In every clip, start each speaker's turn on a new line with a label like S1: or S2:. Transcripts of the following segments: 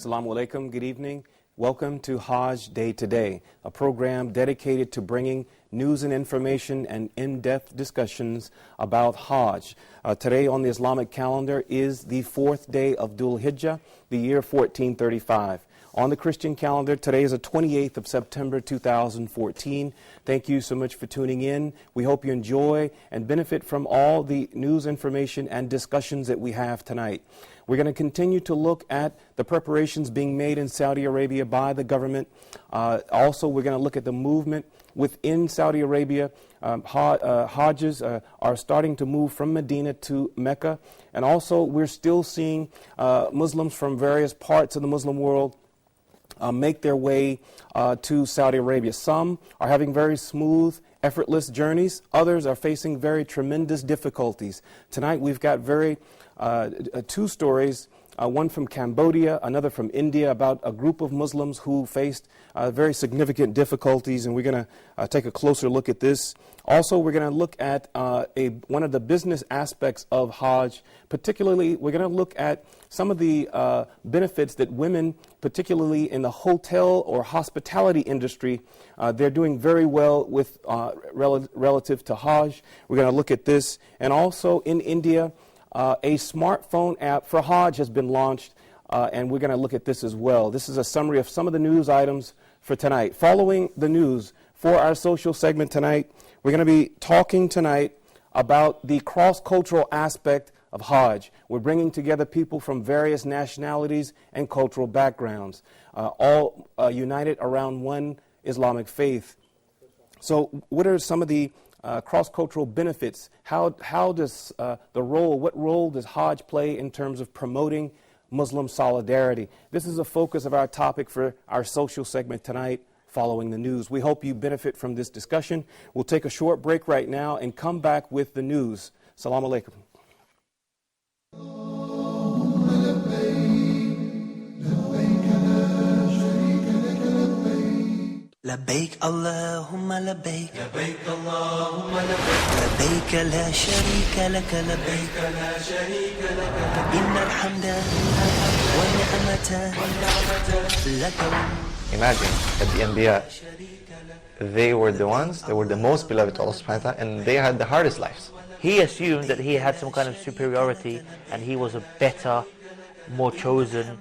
S1: Assalamu alaikum, good evening. Welcome to Hajj Day Today, a program dedicated to bringing news and information and in-depth discussions about Hajj. Today on the Islamic calendar is the 4th day of Dhul Hijjah, the year 1435. On the Christian calendar, today is the 28th of September 2014. Thank you so much for tuning in. We hope you enjoy and benefit from all the news, information, and discussions that we have tonight. We're going to continue to look at the preparations being made in Saudi Arabia by the government. Also, we're going to look at the movement within Saudi Arabia. Hajjs are starting to move from Medina to Mecca. And also, we're still seeing Muslims from various parts of the Muslim world make their way to Saudi Arabia. Some are having very smooth, effortless journeys. Others are facing very tremendous difficulties. Tonight we've got two stories, one from Cambodia, another from India, about a group of Muslims who faced very significant difficulties, and we're going to take a closer look at this. Also, we're going to look at one of the business aspects of Hajj. Particularly, we're going to look at some of the benefits that women, particularly in the hotel or hospitality industry, they're doing very well with relative to Hajj. We're going to look at this. And also in India, a smartphone app for Hajj has been launched, and we're going to look at this as well. This is a summary of some of the news items for tonight. Following the news, for our social segment tonight, we're going to be talking tonight about the cross-cultural aspect of Hajj. We're bringing together people from various nationalities and cultural backgrounds, all united around one Islamic faith. So what are some of the cross-cultural benefits? How does what role does Hajj play in terms of promoting Muslim solidarity? This is a focus of our topic for our social segment tonight, following the news. We hope you benefit from this discussion. We'll take a short break right now and come back with the news. Assalamu alaikum.
S2: لبيك اللهم لبيك لبيك اللهم لبيك لبيك لا شريك لك لبيك لا شريك لك إن الحمد والنعمة لك.
S3: Imagine that the Anbiya, they were the most beloved to Allah subhanahu wa ta'ala, and they had the hardest lives.
S4: He assumed that he had some kind of superiority and he was a better, more chosen,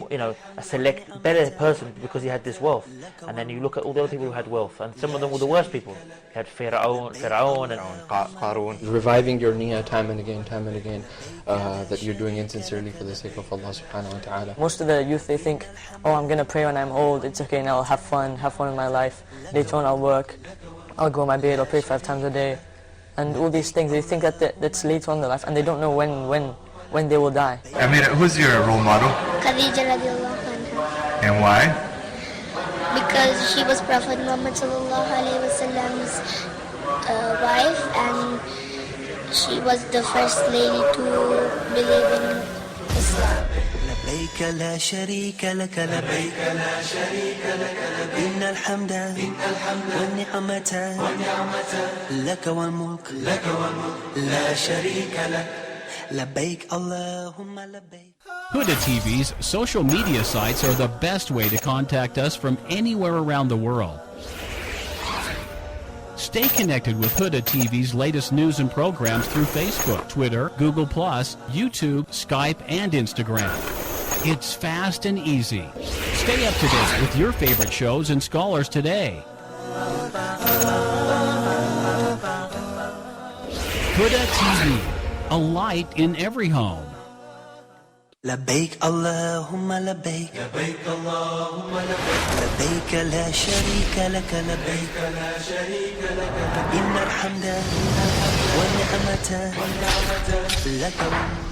S4: a better person because he had this wealth. And then you look at all the other people who had wealth, and some of them were the worst people. You had Fir'aun and
S3: Qarun.
S5: Reviving your niyyah time and again, that you're doing insincerely for the sake of Allah subhanahu wa ta'ala.
S6: Most of the youth, they think, oh, I'm going to pray when I'm old, it's okay, now I'll have fun in my life. Later on I'll work, I'll go on my bed, I'll pray 5 times a day. And all these things, they think that's later on in their life, and they don't know when they will die.
S7: Amir, who's your role model?
S8: Khadija radiallahu anha.
S7: And why?
S8: Because she was Prophet Muhammad sallallahu alaihi wasallam's wife, and she was the first lady to believe in Islam.
S2: لبيك لا شريك لك لبيك لا شريك لك إن الحمد والنعمة لك والملك لا شريك لك لبيك اللهم لبيك.
S9: Huda TV's social media sites are the best way to contact us from anywhere around the world. Stay connected with Huda TV's latest news and programs through Facebook, Twitter, Google+, YouTube, Skype, and Instagram. It's fast and easy. Stay up to date with your favorite shows and scholars today. Huda TV, a light in every home.
S2: لبيك اللهم لبيك لبيك اللهم لبيك لبيك لا شريك لك لبيك لا شريك لك إن الحمد والنعمة لك.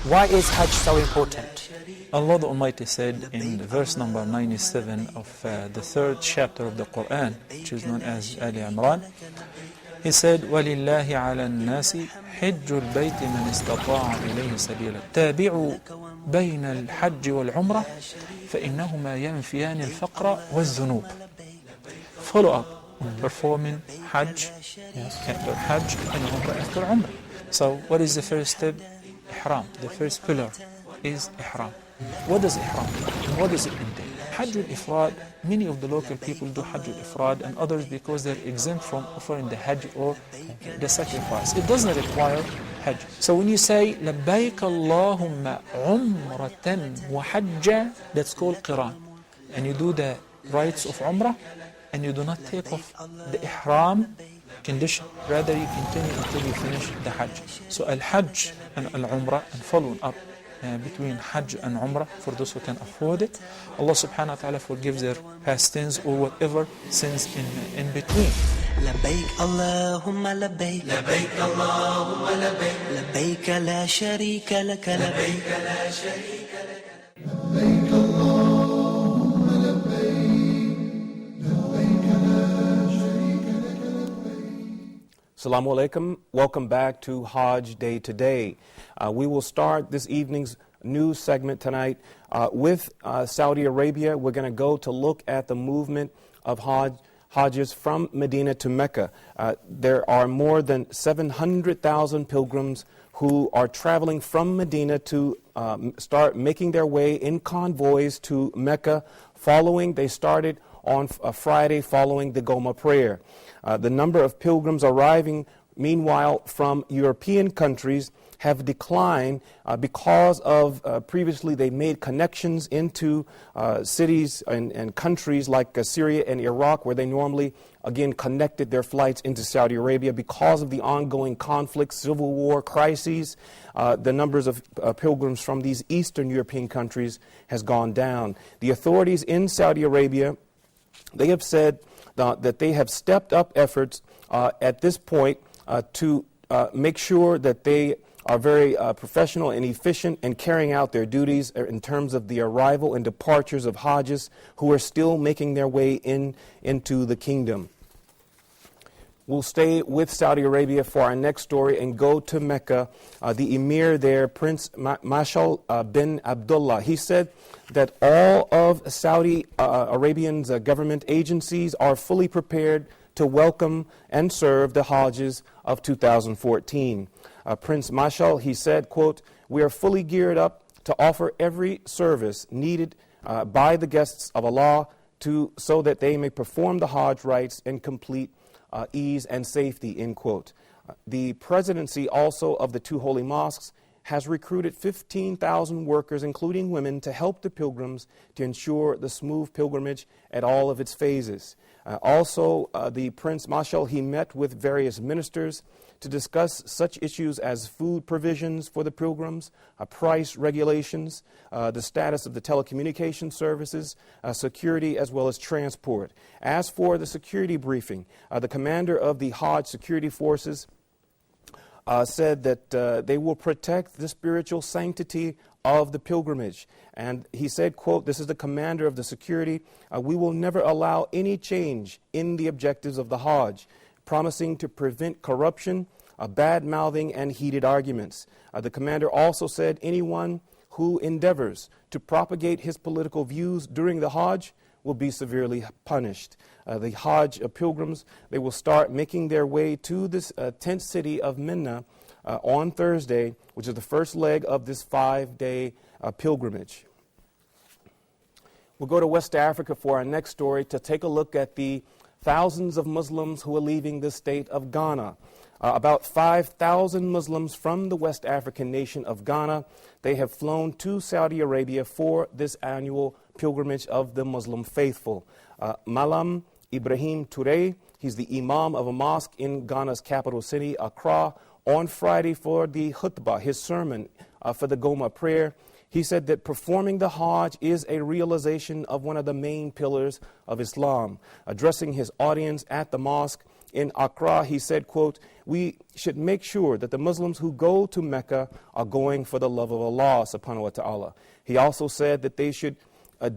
S10: Why is Hajj so important? Allah the Almighty said in verse number 97 of the 3rd chapter of the Quran, which is known as Ali Imran, He said, وَلِلَّهِ عَلَى النَّاسِ حِجُّ الْبَيْتِ مَنِ اسْتَطَاعَ إِلَيْهِ سَبِيلًا تابعوا بين الحج والعمرة فإنهما ينفيان الفقر والذنوب. Follow up performing Hajj, after Hajj and Umrah after Umrah. So what is the first step? Ihram. The first pillar is Ihram. What does Ihram mean? What does it entail? Hajj al-Ifrad, many of the local people do Hajj al-Ifrad and others because they're exempt from offering the Hajj or the sacrifice. It doesn't require Hajj. So when you say لبيك اللهم عمرة وحجة, that's called Qiran. And you do the rites of Umrah and you do not take off the Ihram condition. Rather, you continue until you finish the Hajj. So Al-Hajj and Al-Umrah, and following up between Hajj and Umrah, for those who can afford it, Allah subhanahu wa ta'ala forgives their past sins or whatever sins in between.
S2: لبيك اللهم لبيك لبيك اللهم لبيك لبيك لا شريك لك لبيك لا شريك لك لبيك اللهم لبيك لبيك لا شريك لك لبيك.
S1: Assalamu alaikum. Welcome back to Hajj Day Today. We will start this evening's news segment tonight with Saudi Arabia. We're going to go to look at the movement of Hajjs from Medina to Mecca. There are more than 700,000 pilgrims who are traveling from Medina to start making their way in convoys to Mecca. They started on Friday following the Goma prayer. The number of pilgrims arriving, meanwhile, from European countries have declined because of previously they made connections into cities and countries like Syria and Iraq, where they normally, again, connected their flights into Saudi Arabia. Because of the ongoing conflicts, civil war, crises, the numbers of pilgrims from these Eastern European countries has gone down. The authorities in Saudi Arabia, they have said that they have stepped up efforts at this point to make sure that they are very professional and efficient in carrying out their duties in terms of the arrival and departures of Hajjs who are still making their way into the kingdom. We'll stay with Saudi Arabia for our next story and go to Mecca. The emir there, Prince Mashal bin Abdullah, he said that all of Saudi Arabia's government agencies are fully prepared to welcome and serve the Hajjs of 2014. Prince Mashal, he said, quote, "We are fully geared up to offer every service needed by the guests of Allah so that they may perform the Hajj rites in complete ease and safety," end quote. The presidency also of the two holy mosques has recruited 15,000 workers, including women, to help the pilgrims to ensure the smooth pilgrimage at all of its phases. Also, the Prince Mashal, he met with various ministers to discuss such issues as food provisions for the pilgrims, price regulations, the status of the telecommunication services, security, as well as transport. As for the security briefing, the commander of the Hajj security forces said that they will protect the spiritual sanctity of the pilgrimage. And he said, quote, this is the commander of the security, "We will never allow any change in the objectives of the Hajj," promising to prevent corruption, bad-mouthing, and heated arguments. The commander also said anyone who endeavors to propagate his political views during the Hajj will be severely punished. The Hajj pilgrims, they will start making their way to this tent city of Mina on Thursday, which is the first leg of this 5-day pilgrimage. We'll go to West Africa for our next story to take a look at the thousands of Muslims who are leaving the state of Ghana. About 5,000 Muslims from the West African nation of Ghana, they have flown to Saudi Arabia for this annual pilgrimage of the Muslim faithful. Malam Ibrahim Touré, he's the imam of a mosque in Ghana's capital city, Accra, on Friday for the khutbah, his sermon for the Goma prayer. He said that performing the Hajj is a realization of one of the main pillars of Islam. Addressing his audience at the mosque in Accra, he said, quote, "We should make sure that the Muslims who go to Mecca are going for the love of Allah subhanahu wa ta'ala." He also said that they should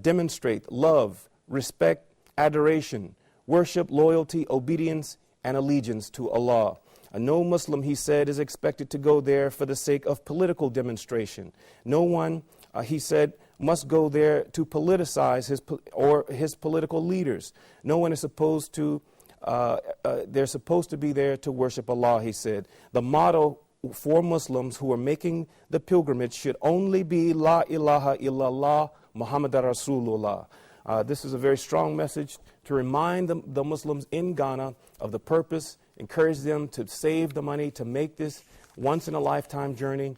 S1: demonstrate love, respect, adoration, worship, loyalty, obedience, and allegiance to Allah. No Muslim, he said, is expected to go there for the sake of political demonstration. No one, he said, must go there to politicize his political leaders. No one is supposed to, they're supposed to be there to worship Allah, he said. The motto for Muslims who are making the pilgrimage should only be La ilaha illallah Muhammadan Rasulullah. This is a very strong message to remind the Muslims in Ghana of the purpose, encourage them to save the money to make this once-in-a-lifetime journey,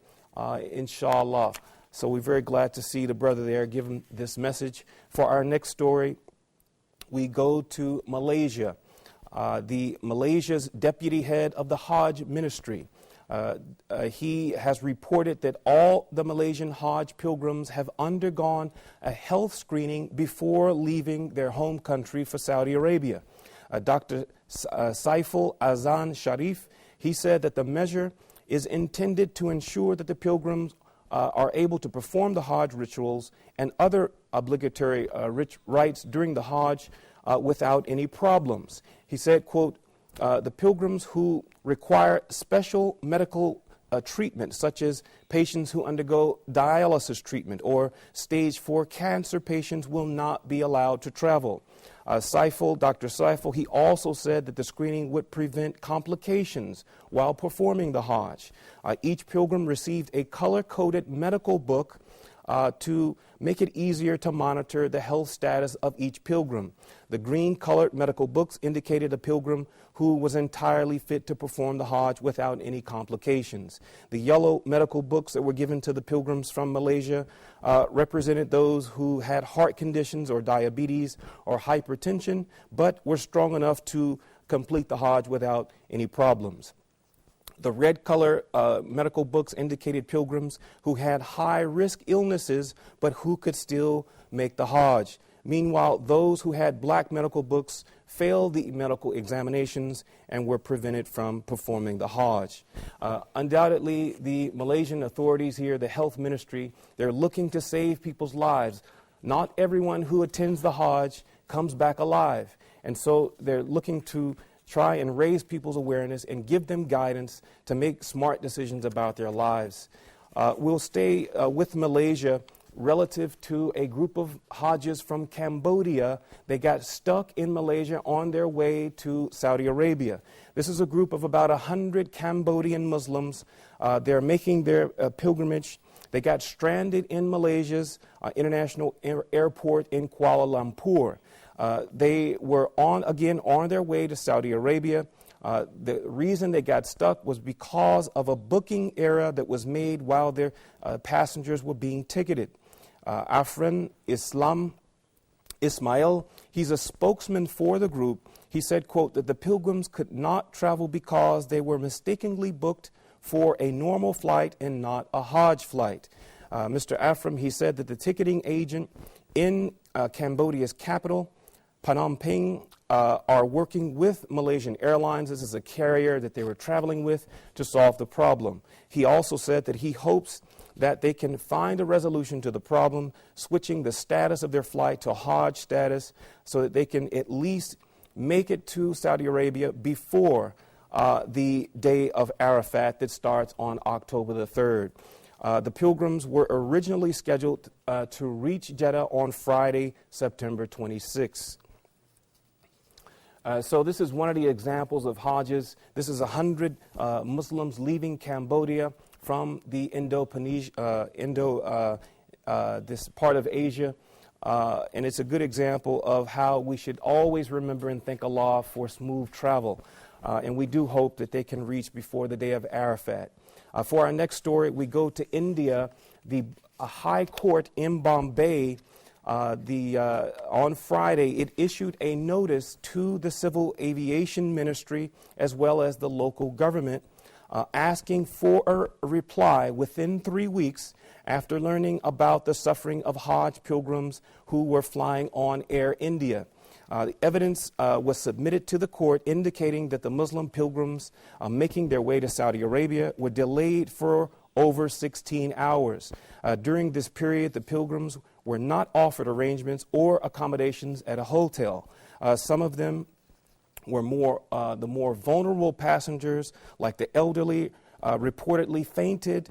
S1: inshallah. So we're very glad to see the brother there give him this message. For our next story, we go to Malaysia. The Malaysia's deputy head of the Hajj ministry, he has reported that all the Malaysian Hajj pilgrims have undergone a health screening before leaving their home country for Saudi Arabia. Dr. Saiful Azan Sharif, he said that the measure is intended to ensure that the pilgrims are able to perform the Hajj rituals and other obligatory rites during the Hajj without any problems. He said, quote, the pilgrims who require special medical treatment, such as patients who undergo dialysis treatment or stage 4 cancer patients, will not be allowed to travel. Dr. Saiful, he also said that the screening would prevent complications while performing the Hajj. Each pilgrim received a color-coded medical book to make it easier to monitor the health status of each pilgrim. The green-colored medical books indicated a pilgrim who was entirely fit to perform the Hajj without any complications. The yellow medical books that were given to the pilgrims from Malaysia represented those who had heart conditions or diabetes or hypertension, but were strong enough to complete the Hajj without any problems. The red color medical books indicated pilgrims who had high-risk illnesses but who could still make the Hajj. Meanwhile, those who had black medical books failed the medical examinations and were prevented from performing the Hajj. Undoubtedly, the Malaysian authorities here, the health ministry, they're looking to save people's lives. Not everyone who attends the Hajj comes back alive. And so they're looking to try and raise people's awareness and give them guidance to make smart decisions about their lives. We'll stay with Malaysia relative to a group of Hajjis from Cambodia. They got stuck in Malaysia on their way to Saudi Arabia. This is a group of about 100 Cambodian Muslims. They're making their pilgrimage. They got stranded in Malaysia's international airport in Kuala Lumpur. They were on their way to Saudi Arabia. The reason they got stuck was because of a booking error that was made while their passengers were being ticketed. Afran Ismail, he's a spokesman for the group. He said, quote, that the pilgrims could not travel because they were mistakenly booked for a normal flight and not a Hajj flight. Mr. Afram, he said that the ticketing agent in Cambodia's capital, Phnom Penh, are working with Malaysian Airlines. This is a carrier that they were traveling with to solve the problem. He also said that he hopes that they can find a resolution to the problem, switching the status of their flight to Hajj status so that they can at least make it to Saudi Arabia before the day of Arafat that starts on October the 3rd. The pilgrims were originally scheduled to reach Jeddah on Friday, September 26th. So this is one of the examples of Hajjis. This is 100 Muslims leaving Cambodia from the this part of Asia. And it's a good example of how we should always remember and thank Allah for smooth travel. And we do hope that they can reach before the day of Arafat. For our next story, we go to India. The High Court in Bombay, on Friday, it issued a notice to the Civil Aviation Ministry as well as the local government asking for a reply within 3 weeks after learning about the suffering of Hajj pilgrims who were flying on Air India. The evidence was submitted to the court indicating that the Muslim pilgrims making their way to Saudi Arabia were delayed for over 16 hours. During this period, the pilgrims were not offered arrangements or accommodations at a hotel. Some of them were the more vulnerable passengers, like the elderly, reportedly fainted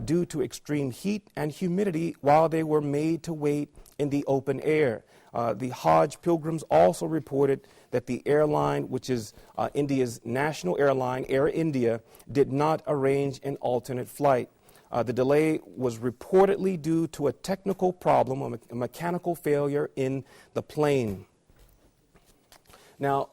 S1: due to extreme heat and humidity while they were made to wait in the open air. The Hajj pilgrims also reported that the airline, which is India's national airline, Air India, did not arrange an alternate flight. The delay was reportedly due to a technical problem, a mechanical failure in the plane. Now,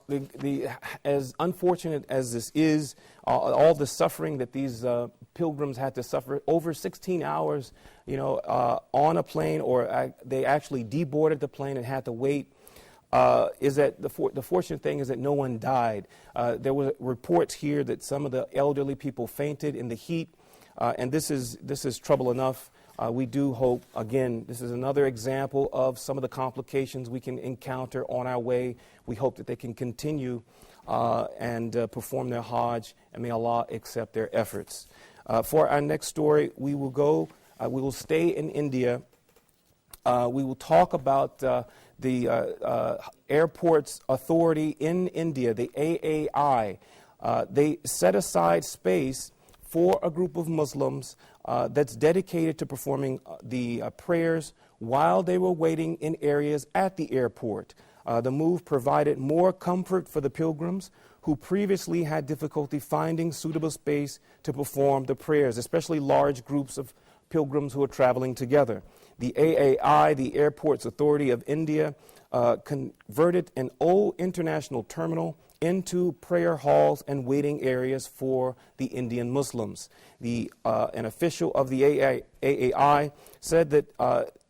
S1: as unfortunate as this is, all the suffering that these pilgrims had to suffer, over 16 hours, on a plane, or they actually deboarded the plane and had to wait, is that the fortunate thing is that no one died. There were reports here that some of the elderly people fainted in the heat, and this is trouble enough. We do hope, again, this is another example of some of the complications we can encounter on our way. We hope that they can continue and perform their Hajj, and may Allah accept their efforts. For our next story, we will stay in India. We will talk about the Airports Authority in India, the AAI. They set aside space for a group of Muslims that's dedicated to performing the prayers while they were waiting in areas at the airport. The move provided more comfort for the pilgrims who previously had difficulty finding suitable space to perform the prayers, especially large groups of pilgrims who are traveling together. The AAI, the Airports Authority of India, converted an old international terminal into prayer halls and waiting areas for the Indian Muslims. An official of the AAI said that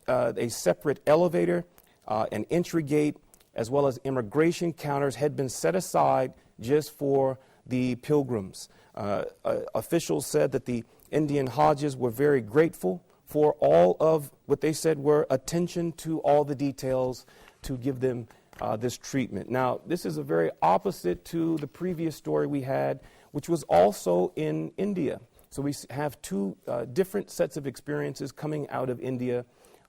S1: a separate elevator, an entry gate, as well as immigration counters had been set aside just for the pilgrims. Officials said that the Indian Hajjis were very grateful for all of what they said were attention to all the details to give them this treatment. Now, this is a very opposite to the previous story we had, which was also in India. So we have two different sets of experiences coming out of India.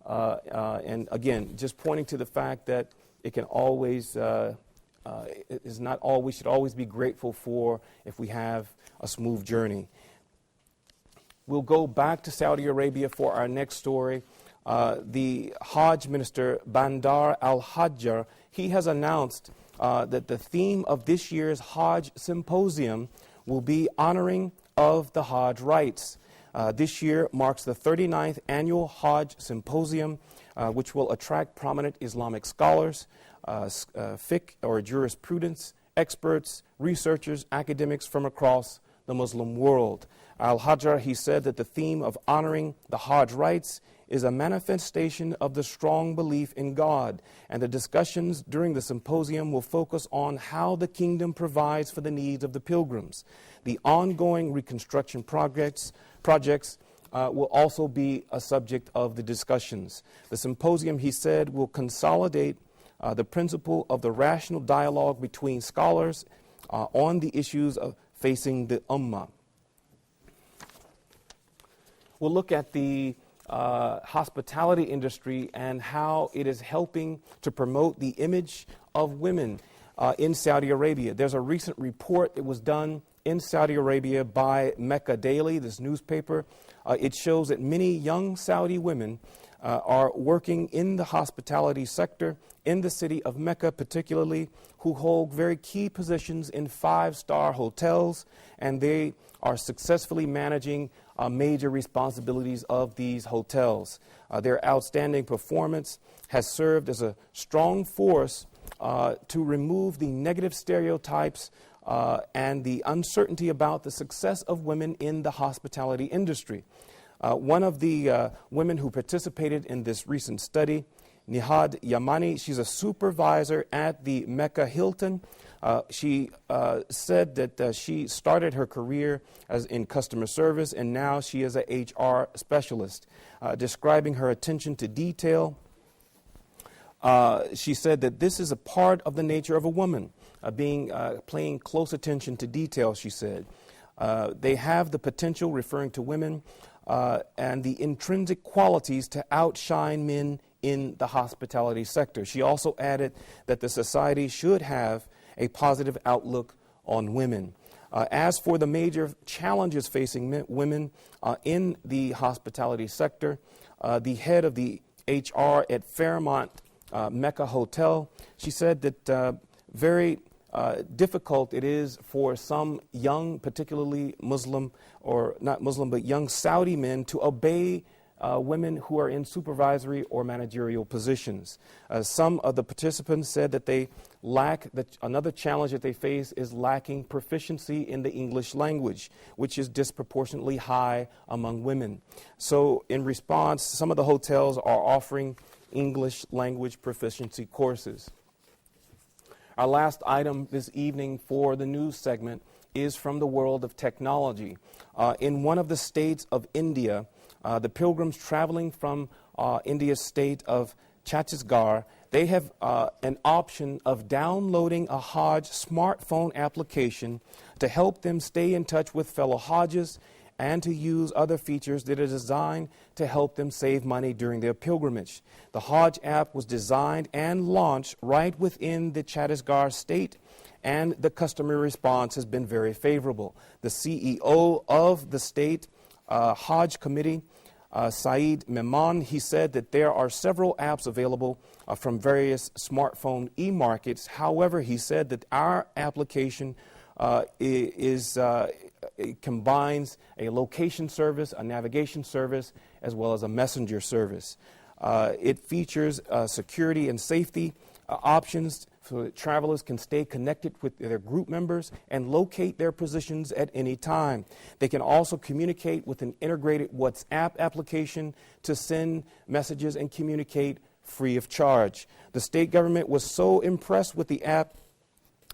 S1: And again, just pointing to the fact that it can always, is not all, we should always be grateful for if we have a smooth journey. We'll go back to Saudi Arabia for our next story. The Hajj Minister, Bandar al-Hajjar, he has announced that the theme of this year's Hajj Symposium will be honoring of the Hajj rites. This year marks the 39th annual Hajj Symposium, which will attract prominent Islamic scholars, fiqh or jurisprudence experts, researchers, academics from across the Muslim world. Al-Hajjar, he said that the theme of honoring the Hajj rites is a manifestation of the strong belief in God, and the discussions during the symposium will focus on how the kingdom provides for the needs of the pilgrims. The ongoing reconstruction projects will also be a subject of the discussions. The symposium, he said, will consolidate the principle of the rational dialogue between scholars on the issues of facing the Ummah. We'll look at the hospitality industry and how it is helping to promote the image of women in Saudi Arabia. There's a recent report that was done in Saudi Arabia by Mecca Daily, this newspaper. It shows that many young Saudi women are working in the hospitality sector in the city of Mecca, particularly, who hold very key positions in 5-star hotels, and they are successfully managing major responsibilities of these hotels. Their outstanding performance has served as a strong force to remove the negative stereotypes and the uncertainty about the success of women in the hospitality industry. One of the women who participated in this recent study, Nihad Yamani, she's a supervisor at the Mecca Hilton. She said that she started her career as in customer service, and now she is a HR specialist. Describing her attention to detail, she said that this is a part of the nature of a woman, paying close attention to detail, she said. They have the potential, referring to women, and the intrinsic qualities to outshine men in the hospitality sector. She also added that the society should have a positive outlook on women. As for the major challenges facing women in the hospitality sector, the head of the HR at Fairmont Mecca Hotel, she said that very difficult it is for some young, particularly Muslim, or not Muslim, but young Saudi men to obey women who are in supervisory or managerial positions. Some of the participants said that they lack, another challenge that they face is lacking proficiency in the English language, which is disproportionately high among women. So in response, some of the hotels are offering English language proficiency courses. Our last item this evening for the news segment is from the world of technology. In one of the states of India, the pilgrims traveling from India's state of Chhattisgarh, they have an option of downloading a Hajj smartphone application to help them stay in touch with fellow Hajjis and to use other features that are designed to help them save money during their pilgrimage. The Hajj app was designed and launched right within the Chhattisgarh state, and the customer response has been very favorable. The CEO of the state Hajj committee, Saeed Mehman, he said that there are several apps available from various smartphone e-markets. However, he said that our application it combines a location service, a navigation service, as well as a messenger service. It features security and safety options so that travelers can stay connected with their group members and locate their positions at any time. They can also communicate with an integrated WhatsApp application to send messages and communicate free of charge. The state government was so impressed with the app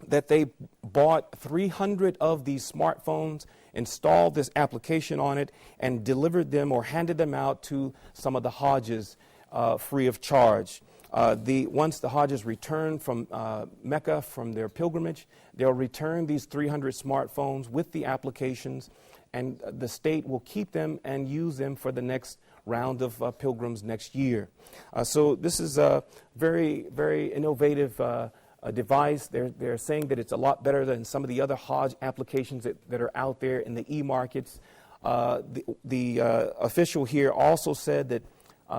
S1: that they bought 300 of these smartphones, installed this application on it, and delivered them or handed them out to some of the Hajjis free of charge. Once the Hajjis return from Mecca from their pilgrimage, they'll return these 300 smartphones with the applications, and the state will keep them and use them for the next round of pilgrims next year. So this is a very, very innovative device. They're saying that it's a lot better than some of the other Hajj applications that are out there in the e-markets. The official here also said that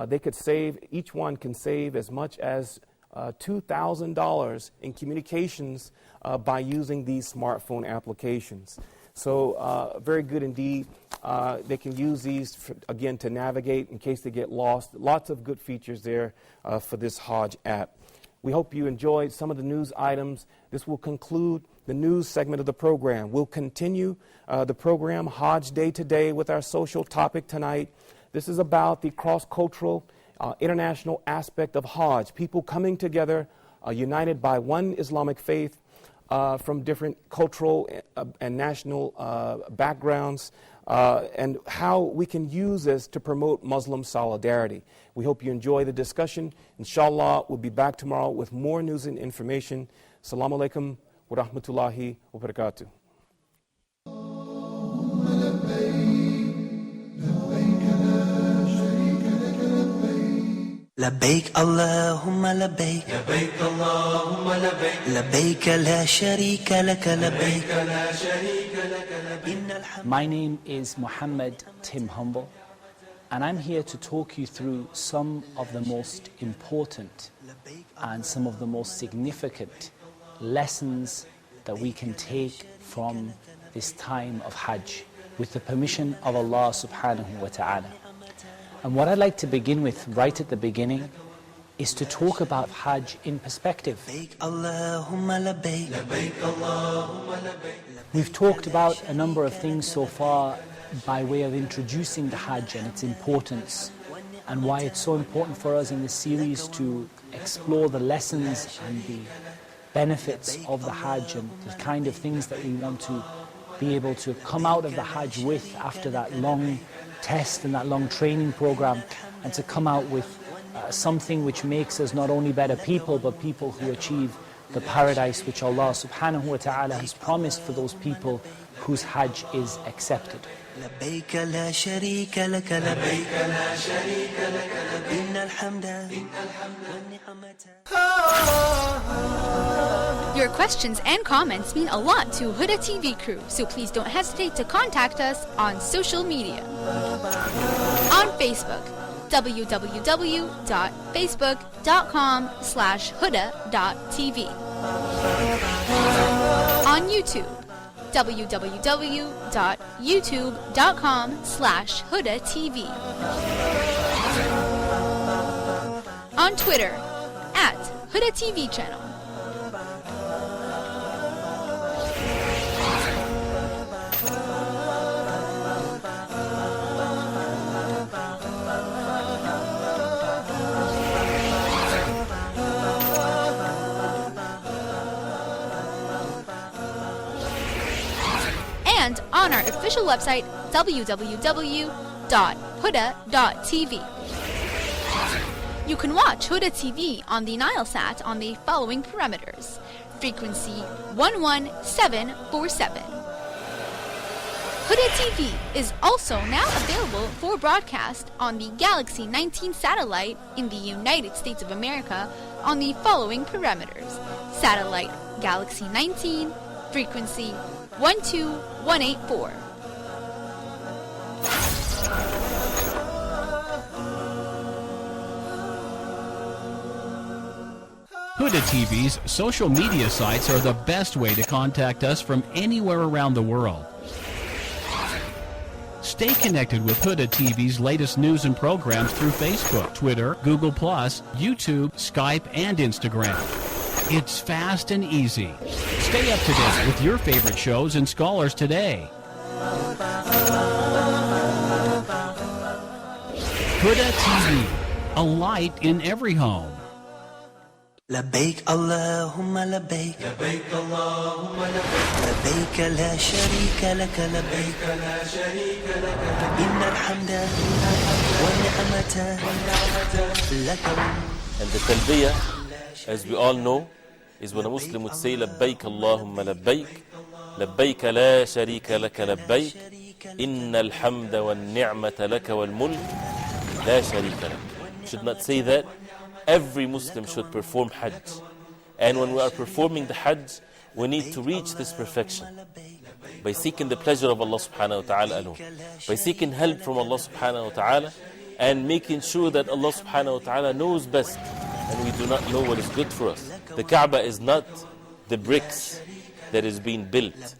S1: they could save, each one can save as much as $2,000 in communications by using these smartphone applications. So very good indeed. They can use these, again, to navigate in case they get lost. Lots of good features there for this Hajj app. We hope you enjoyed some of the news items. This will conclude the news segment of the program. We'll continue the program Hajj Day Today with our social topic tonight. This is about the cross-cultural, international aspect of Hajj. People coming together, united by one Islamic faith from different cultural and national backgrounds, and how we can use this to promote Muslim solidarity. We hope you enjoy the discussion. Inshallah, we'll be back tomorrow with more news and information. Assalamu alaikum wa rahmatullahi wa barakatuh.
S2: لبيك اللهم لبيك لبيك اللهم لبيك لبيك لا شريك لك لبيك لا شريك لك.
S11: My name is Muhammad Tim Humble, and I'm here to talk you through some of the most important and some of the most significant lessons that we can take from this time of Hajj with the permission of Allah subhanahu wa ta'ala. And what I'd like to begin with right at the beginning is to talk about Hajj in perspective. We've talked about a number of things so far by way of introducing the Hajj and its importance, and why it's so important for us in this series to explore the lessons and the benefits of the Hajj and the kind of things that we want to be able to come out of the Hajj with after that long test and that long training program, and to come out with something which makes us not only better people, but people who achieve the paradise which Allah subhanahu wa ta'ala has promised for those people whose Hajj is accepted.
S2: لبيك لا شريك لك لبيك لا شريك لك إن الحمد
S12: Your questions and comments mean a lot to Huda TV crew, so please don't hesitate to contact us on social media. On Facebook, www.facebook.com/huda.tv. on YouTube, www.youtube.com/HudaTV. On Twitter, @HudaTV channel. And on our official website, www.huda.tv. You can watch Huda TV on the Nilesat on the following parameters. Frequency 11747. Huda TV is also now available for broadcast on the Galaxy 19 satellite in the United States of America on the following parameters. Satellite Galaxy 19, frequency 12184.
S9: Huda TV's social media sites are the best way to contact us from anywhere around the world. Stay connected with Huda TV's latest news and programs through Facebook, Twitter, Google+, YouTube, Skype, and Instagram. It's fast and easy. Stay up to date with your favorite shows and scholars today. Huda TV, a light in every home.
S2: لبيك اللهم لبيك لبيك اللهم لبيك لبيك لا شريك لك لبيك لا شريك لك إن الحمد والنعمة لك.
S13: And the talbiyah, as we all know, is when a Muslim would say لبيك اللهم لبيك لبيك لا شريك لك لبيك إن الحمد والنعمة لك والملك لا شريك لك. Should not say that. Every Muslim should perform Hajj. And when we are performing the Hajj, we need to reach this perfection by seeking the pleasure of Allah subhanahu wa ta'ala alone, by seeking help from Allah subhanahu wa ta'ala, and making sure that Allah subhanahu wa ta'ala knows best and we do not know what is good for us. The Kaaba is not the bricks that is being built.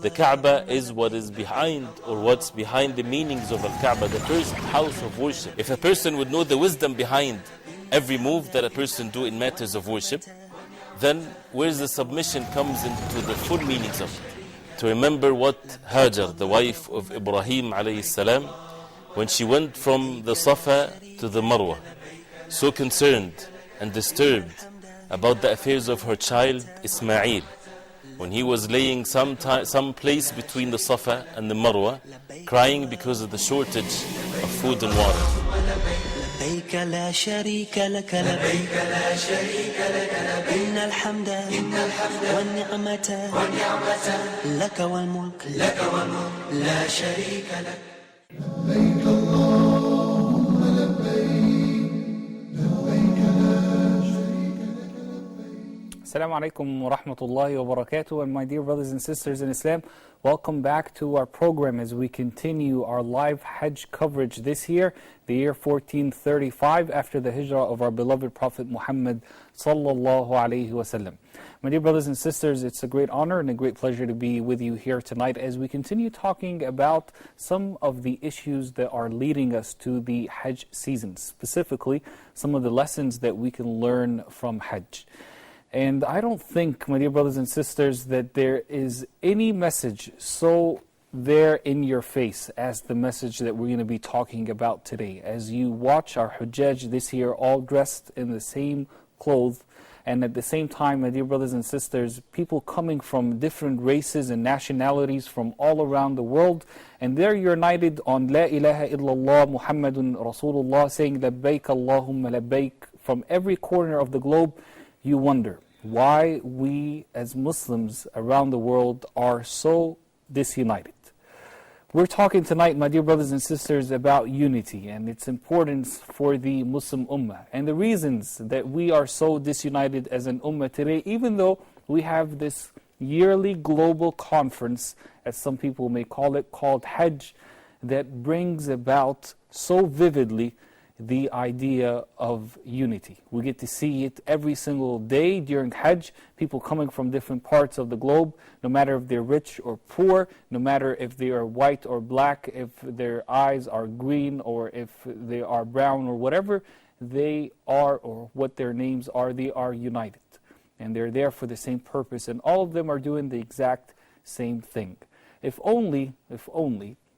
S13: The Kaaba is what is behind, or what's behind the meanings of Al-Kaaba, the first house of worship. If a person would know the wisdom behind every move that a person do in matters of worship, then where's the submission comes into the full meanings of it. To remember what Hajar, the wife of Ibrahim alayhi salam, when she went from the Safa to the Marwa, so concerned and disturbed about the affairs of her child Ismail, when he was laying some place between the Safa and the Marwa, crying because of the shortage of food and water.
S2: لبيك لا شريك لك لبيك لا شريك لك إن الحمد والنعمة لك والملك لا شريك لك. لبيك اللهم لبيك لبيك لا شريك لك لبيك.
S14: Assalamu alaikum wa rahmatullahi wa barakatuh. And my dear brothers and sisters in Islam, welcome back to our program as we continue our live Hajj coverage this year, the year 1435 after the hijrah of our beloved Prophet Muhammad sallallahu alaihi wasallam. My dear brothers and sisters, it's a great honor and a great pleasure to be with you here tonight as we continue talking about some of the issues that are leading us to the Hajj season, specifically some of the lessons that we can learn from Hajj. And I don't think, my dear brothers and sisters, that there is any message so there in your face as the message that we're going to be talking about today. As you watch our Hujjaj this year all dressed in the same clothes, and at the same time, my dear brothers and sisters, people coming from different races and nationalities from all around the world, and they're united on La ilaha illallah Muhammadun Rasulullah, saying Labbaik Allahumma Labbaik from every corner of the globe. You wonder why we as Muslims around the world are so disunited. We're talking tonight, my dear brothers and sisters, about unity and its importance for the Muslim Ummah, and the reasons that we are so disunited as an Ummah today, even though we have this yearly global conference, as some people may call it, called Hajj, that brings about so vividly the idea of unity. We get to see it every single day during Hajj. People coming from different parts of the globe, no matter if they're rich or poor, no matter if they are white or black, if their eyes are green or if they are brown or whatever they are or what their names are, they are united. And they're there for the same purpose, and all of them are doing the exact same thing. If only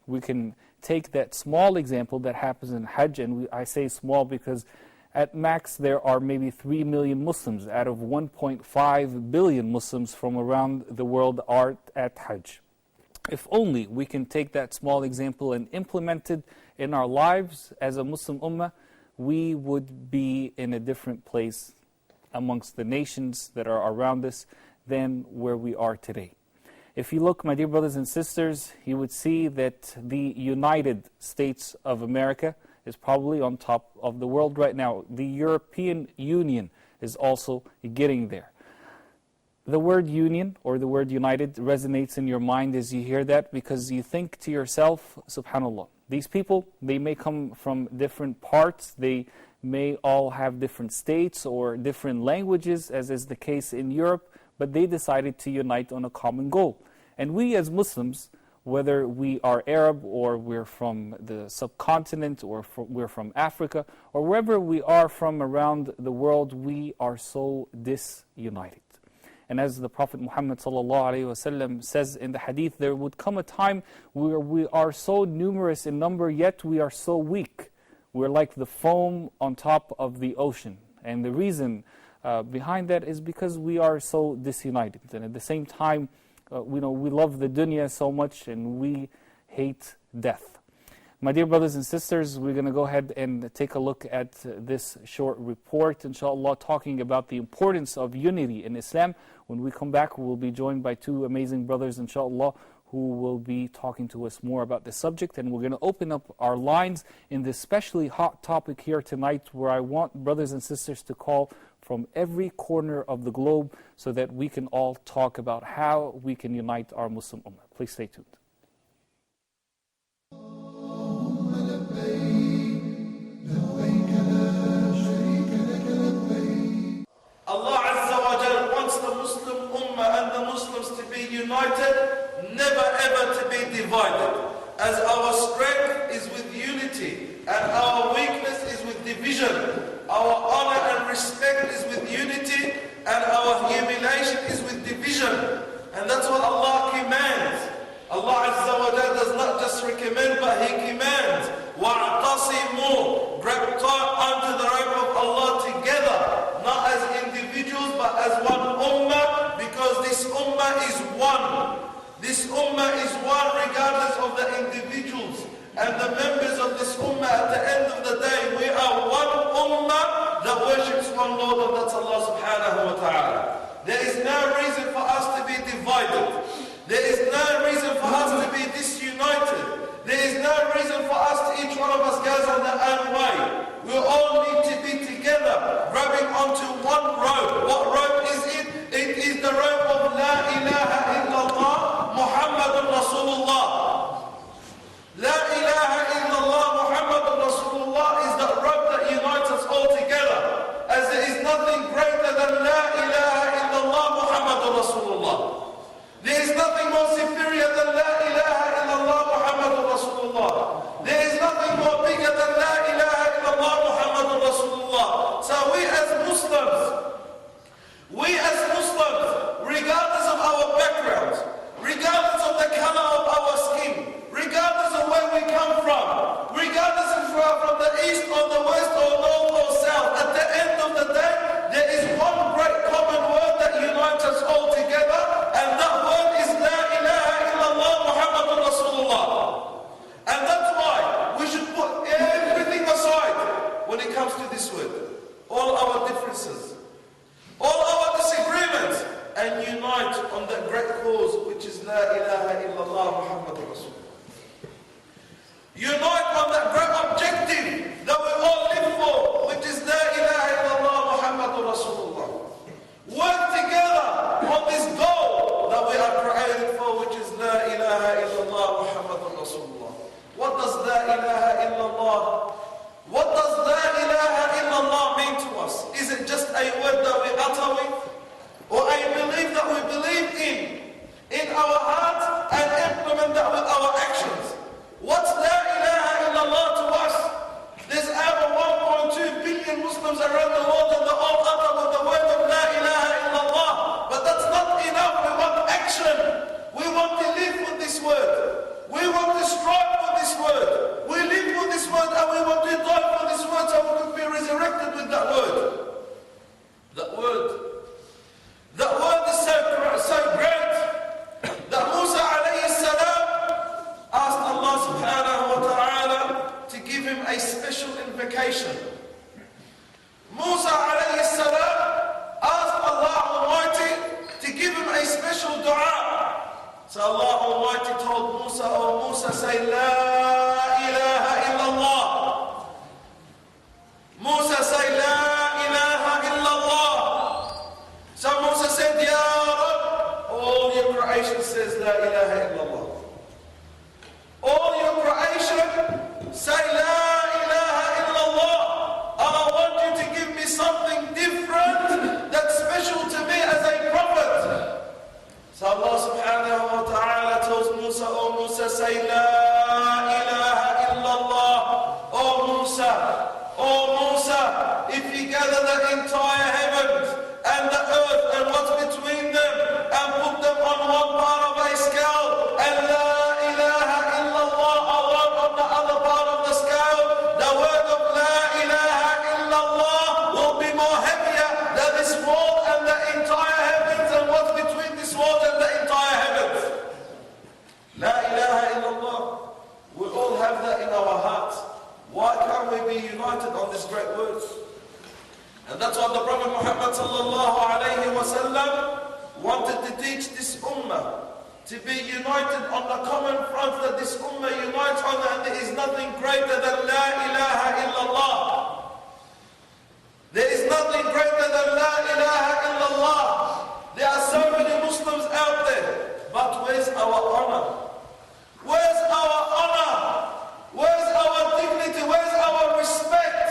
S14: we can take that small example that happens in Hajj, and I say small because at max there are maybe 3 million Muslims out of 1.5 billion Muslims from around the world are at Hajj. If only we can take that small example and implement it in our lives as a Muslim ummah, we would be in a different place amongst the nations that are around us than where we are today. If you look, my dear brothers and sisters, you would see that the United States of America is probably on top of the world right now. The European Union is also getting there. The word union or the word united resonates in your mind as you hear that, because you think to yourself, subhanAllah, these people, they may come from different parts, they may all have different states or different languages, as is the case in Europe, but they decided to unite on a common goal. And we as Muslims, whether we are Arab or we're from the subcontinent or we're from Africa or wherever we are from around the world, we are so disunited. And as the Prophet Muhammad ﷺ says in the hadith, there would come a time where we are so numerous in number, yet we are so weak. We're like the foam on top of the ocean. And the reason behind that is because we are so disunited. And at the same time, we love the dunya so much and we hate death. My dear brothers and sisters, we're going to go ahead and take a look at this short report, inshallah, talking about the importance of unity in Islam. When we come back, we'll be joined by two amazing brothers, inshallah, who will be talking to us more about this subject. And we're going to open up our lines in this especially hot topic here tonight, where I want brothers and sisters to call from every corner of the globe so that we can all talk about how we can unite our Muslim ummah. Please stay tuned.
S15: Allah Azza wa Jal wants the Muslim Ummah and the Muslims to be united, never ever to be divided. As our strength is with unity and our weakness is with division, our honor and respect is with unity and our humiliation is with division. And that's what Allah commands. Allah Azza wa Jal does not just recommend, but He commands. وَاعْتَصِمُوا, grab tight onto the rope of Allah together, not as individuals but as one ummah, because this ummah is one. This ummah is one regardless of the individuals and the members of this ummah. At the end of the day, we are one ummah that worships one Lord, and that's Allah subhanahu wa ta'ala. There is no reason for us to be divided. There is no reason for us to be disunited. There is no reason for us to each one of us goes on their own way. We all need to be together, grabbing onto one rope. What rope is it? It is the rope of La ilaha illallah Muhammadun Rasulullah. La ilaha illallah Muhammadun Rasulullah is the rope that unites us all together. As there is nothing greater than La ilaha illallah Muhammadun Rasulullah. There is nothing more superior than La ilaha illallah Muhammadun Rasulullah. There is nothing more bigger than La ilaha illallah Muhammadun Rasulullah. So we as Muslims, regardless of our backgrounds, regardless of the color of our skin, regardless of where we come from, regardless if we are from the east or the west or north or south, at the end of the day, there is one great common word that unites us all together, and that word is La ilaha illallah Muhammadun Rasulullah. And that's why we should put everything aside when it comes to this word. All our differences, all our disagreements, and unite on that great cause which is La ilaha illallah Muhammadun Rasulullah. Unite on that great objective that we all live for, which is La ilaha illallah Muhammadun Rasulullah. Work together on this goal that we are created for, which is La ilaha illallah Muhammadun Rasulullah. What does La ilaha illallah? What does La So Allah Almighty told Musa, "Oh Musa, say La ilaha illallah." Musa say La ilaha illallah. So Musa said, Ya Rab, all your creation says La ilaha illallah. All your creation say La ilaha illallah. And I want you to give me something different that's special to me as a prophet. So Allah subhanahu wa ta'ala tells Musa, "Oh Musa, say La ilaha illallah." Oh Musa, if you gather the entire heavens and the earth and what's between them and put them on one part of a scale, and La ilaha illallah alone on the other part of the scale, the word of La ilaha illallah will be more heavier than this world and the entire heavens and what's between this world and the entire heavens. La ilaha illallah. We all have that in our hearts. Why can't we be united on this great word? And that's what the Prophet Muhammad sallallahu alayhi wa sallam wanted to teach this ummah, to be united on the common front that this ummah unites on, and there is nothing greater than La ilaha illallah. There is nothing greater than La ilaha illallah. There are so many Muslims out there, but where's our honor? Where's our honor? Where's our dignity? Where's our respect?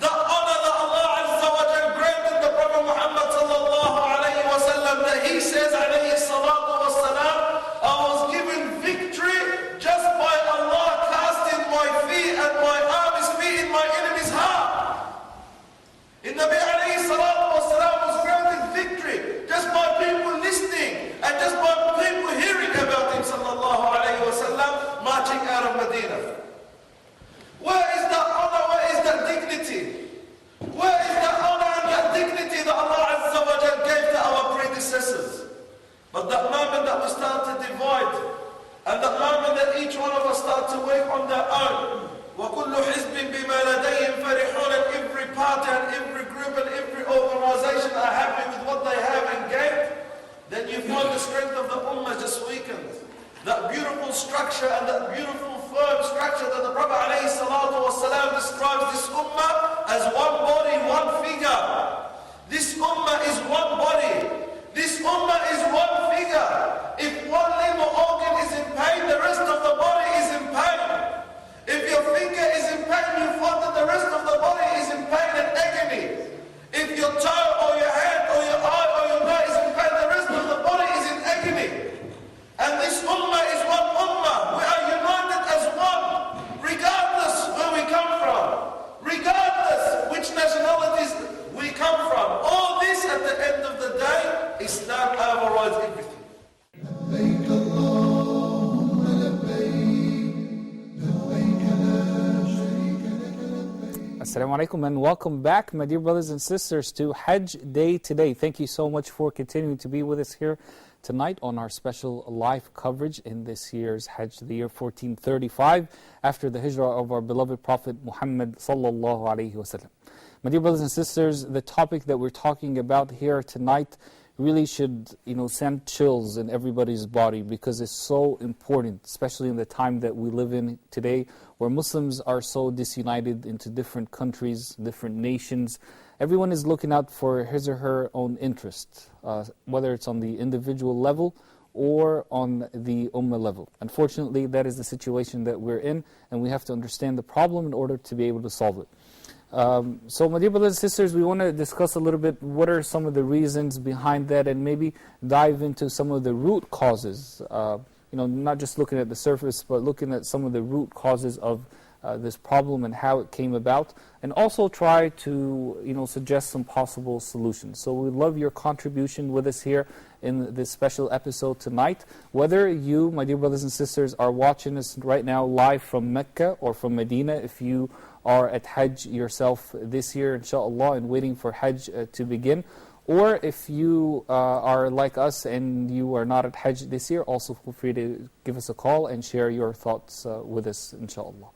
S15: The honor that Allah Azza wa Jal granted the Prophet Muhammad sallallahu alayhi wa sallam, that he says alayhi salatu wa salam, I was given victory just by Allah casting my feet and my arms feet in my enemy's heart. In Nabi alayhi salatu wa salam was granted victory just by people listening and just by people hearing about him sallallahu alayhi wa sallam marching out of Medina. Where is the honor? Where is the dignity? Where is the honor and the dignity that Allah Azza wa Jal gave to our predecessors? But that moment that we start to divide, and that moment that each one of us start to work on their own, وَكُلُّ حِزْبٍ بِمَا لَدَيْهِمْ فَرِحُونَ, and every party and every group and every organization are happy with what they have and gained, then you find the strength of the ummah just weakened. That beautiful structure and that beautiful firm structure that the Prophet ﷺ describes this ummah as one body, one figure. This ummah is one body. This ummah is one figure. If one limb or organ is in pain, the rest of the body is in pain. If your finger is in pain, you find that the rest of the body is in pain and agony. If your toe or your hand or your eye or your nose is in pain, the rest of the body is in agony. And this ummah is one ummah. We are united as one, regardless where we come from, regardless which nationalities we come from. All this at the end of the day, Islam overrides everything.
S14: Assalamu alaikum and welcome back, my dear brothers and sisters, to Hajj Day today. Thank you so much for continuing to be with us here tonight on our special live coverage in this year's Hajj, the year 1435, after the hijrah of our beloved Prophet Muhammad sallallahu alaihi wasallam. My dear brothers and sisters, the topic that we're talking about here tonight really should, send chills in everybody's body, because it's so important, especially in the time that we live in today, where Muslims are so disunited into different countries, different nations. Everyone is looking out for his or her own interest, whether it's on the individual level or on the ummah level. Unfortunately, that is the situation that we're in, and we have to understand the problem in order to be able to solve it. So my dear brothers and sisters, we want to discuss a little bit what are some of the reasons behind that, and maybe dive into some of the root causes, not just looking at the surface, but looking at some of the root causes of this problem and how it came about, and also try to suggest some possible solutions. So we love your contribution with us here in this special episode tonight. Whether you, my dear brothers and sisters, are watching us right now live from Mecca or from Medina, if you are at Hajj yourself this year, inshaAllah, and waiting for Hajj to begin, or if you are like us and you are not at Hajj this year, also feel free to give us a call and share your thoughts with us, inshaAllah.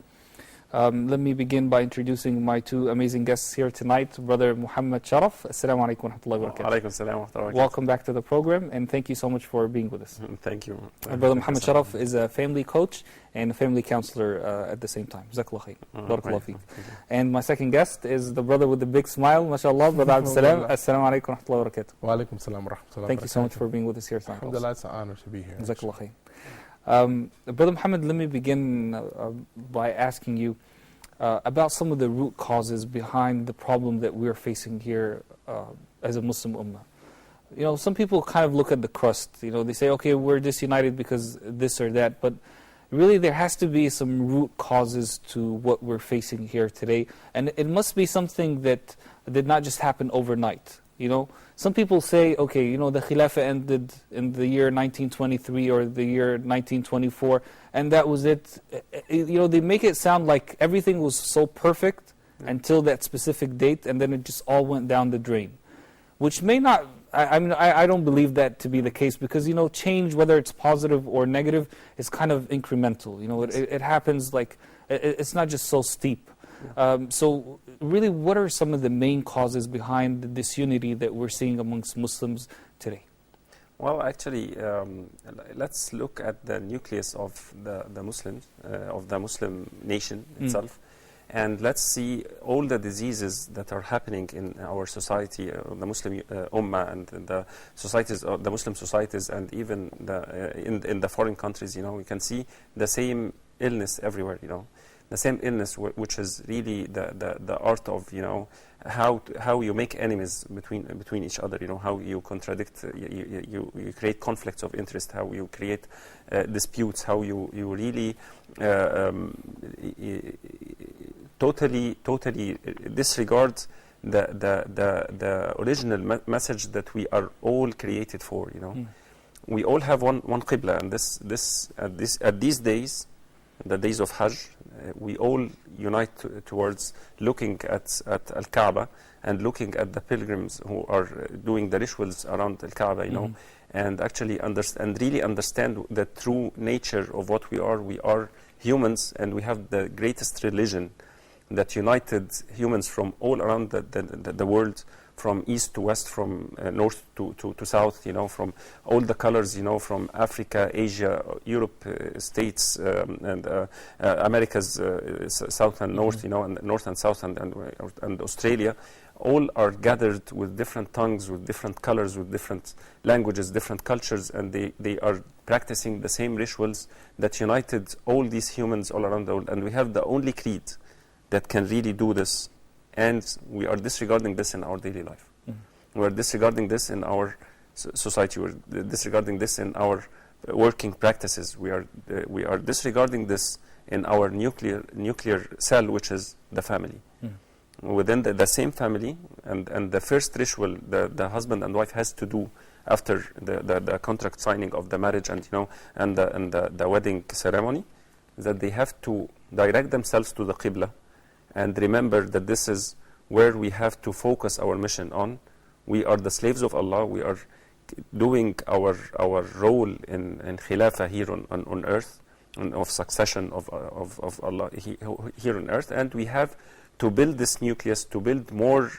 S14: Let me begin by introducing my two amazing guests here tonight, Brother Muhammad Sharaf. Assalamu alaikum wa rahmatullahi wa barakatuh.
S16: Alaikum assalam wa rahmatullahi wa barakatuh.
S14: Welcome back to the program, and thank you so much for being with us.
S16: Thank you.
S14: Brother Muhammad Sharaf is a family coach and a family counselor at the same time. Jazakallah khair. Barakallah feek. And my second guest is the brother with the big smile, mashallah, Brother Abdul Salam. Assalamu alaikum wa rahmatullahi wa barakatuh.
S17: Wa alaikum assalam wa rahmatullahi wa barakatuh.
S14: Thank you so much for being with us here tonight.
S17: Alhamdulillah, it's an honor to be here.
S14: Jazakallah khair. Brother Muhammad, let me begin by asking you about some of the root causes behind the problem that we're facing here as a Muslim ummah. You know, some people kind of look at the crust. You know, they say, okay, we're disunited because this or that, but really there has to be some root causes to what we're facing here today, and it must be something that did not just happen overnight. You know, some people say, okay, you know, the Khilafah ended in the year 1923 or the year 1924, and that was it. You know, they make it sound like everything was so perfect until that specific date, and then it just all went down the drain, which may not. I mean, I don't believe that to be the case, because, you know, change, whether it's positive or negative, is kind of incremental. You know, it happens like, it's not just so steep. So really, what are some of the main causes behind the disunity that we're seeing amongst Muslims today?
S16: Well, actually, let's look at the nucleus of the Muslims, of the Muslim nation itself. And let's see all the diseases that are happening in our society, the Muslim Ummah, and the societies, the Muslim societies, and even in the foreign countries. You know, we can see the same illness everywhere. You know, the same illness, which is really the art of, you know, how you make enemies between each other. You know, how you contradict, you create conflicts of interest, how you create disputes, how you really totally disregard the original message that we are all created for. You know, we all have one qibla, and at these days, the days of Hajj, we all unite towards looking at Al-Kaaba and looking at the pilgrims who are doing the rituals around Al-Kaaba, you know, and actually really understand the true nature of what we are. We are humans, and we have the greatest religion that united humans from all around the world, from east to west, from north to south, you know, from all the colors, you know, from Africa, Asia, Europe, States, and Americas, south and north, you know, and north and south, and Australia. All are gathered with different tongues, with different colors, with different languages, different cultures, and they are practicing the same rituals that united all these humans all around the world. And we have the only creed that can really do this, and we are disregarding this in our daily life. We are disregarding this in our society. We are disregarding this in our working practices. We are disregarding this in our nuclear cell, which is the family. Within the same family, and the first ritual the husband and wife has to do after the contract signing of the marriage, and, you know, and the wedding ceremony, is that they have to direct themselves to the Qibla and remember that this is where we have to focus our mission on. We are the slaves of Allah. We are doing our role in Khilafah here on earth, of succession of Allah here on earth, and we have to build this nucleus, to build more,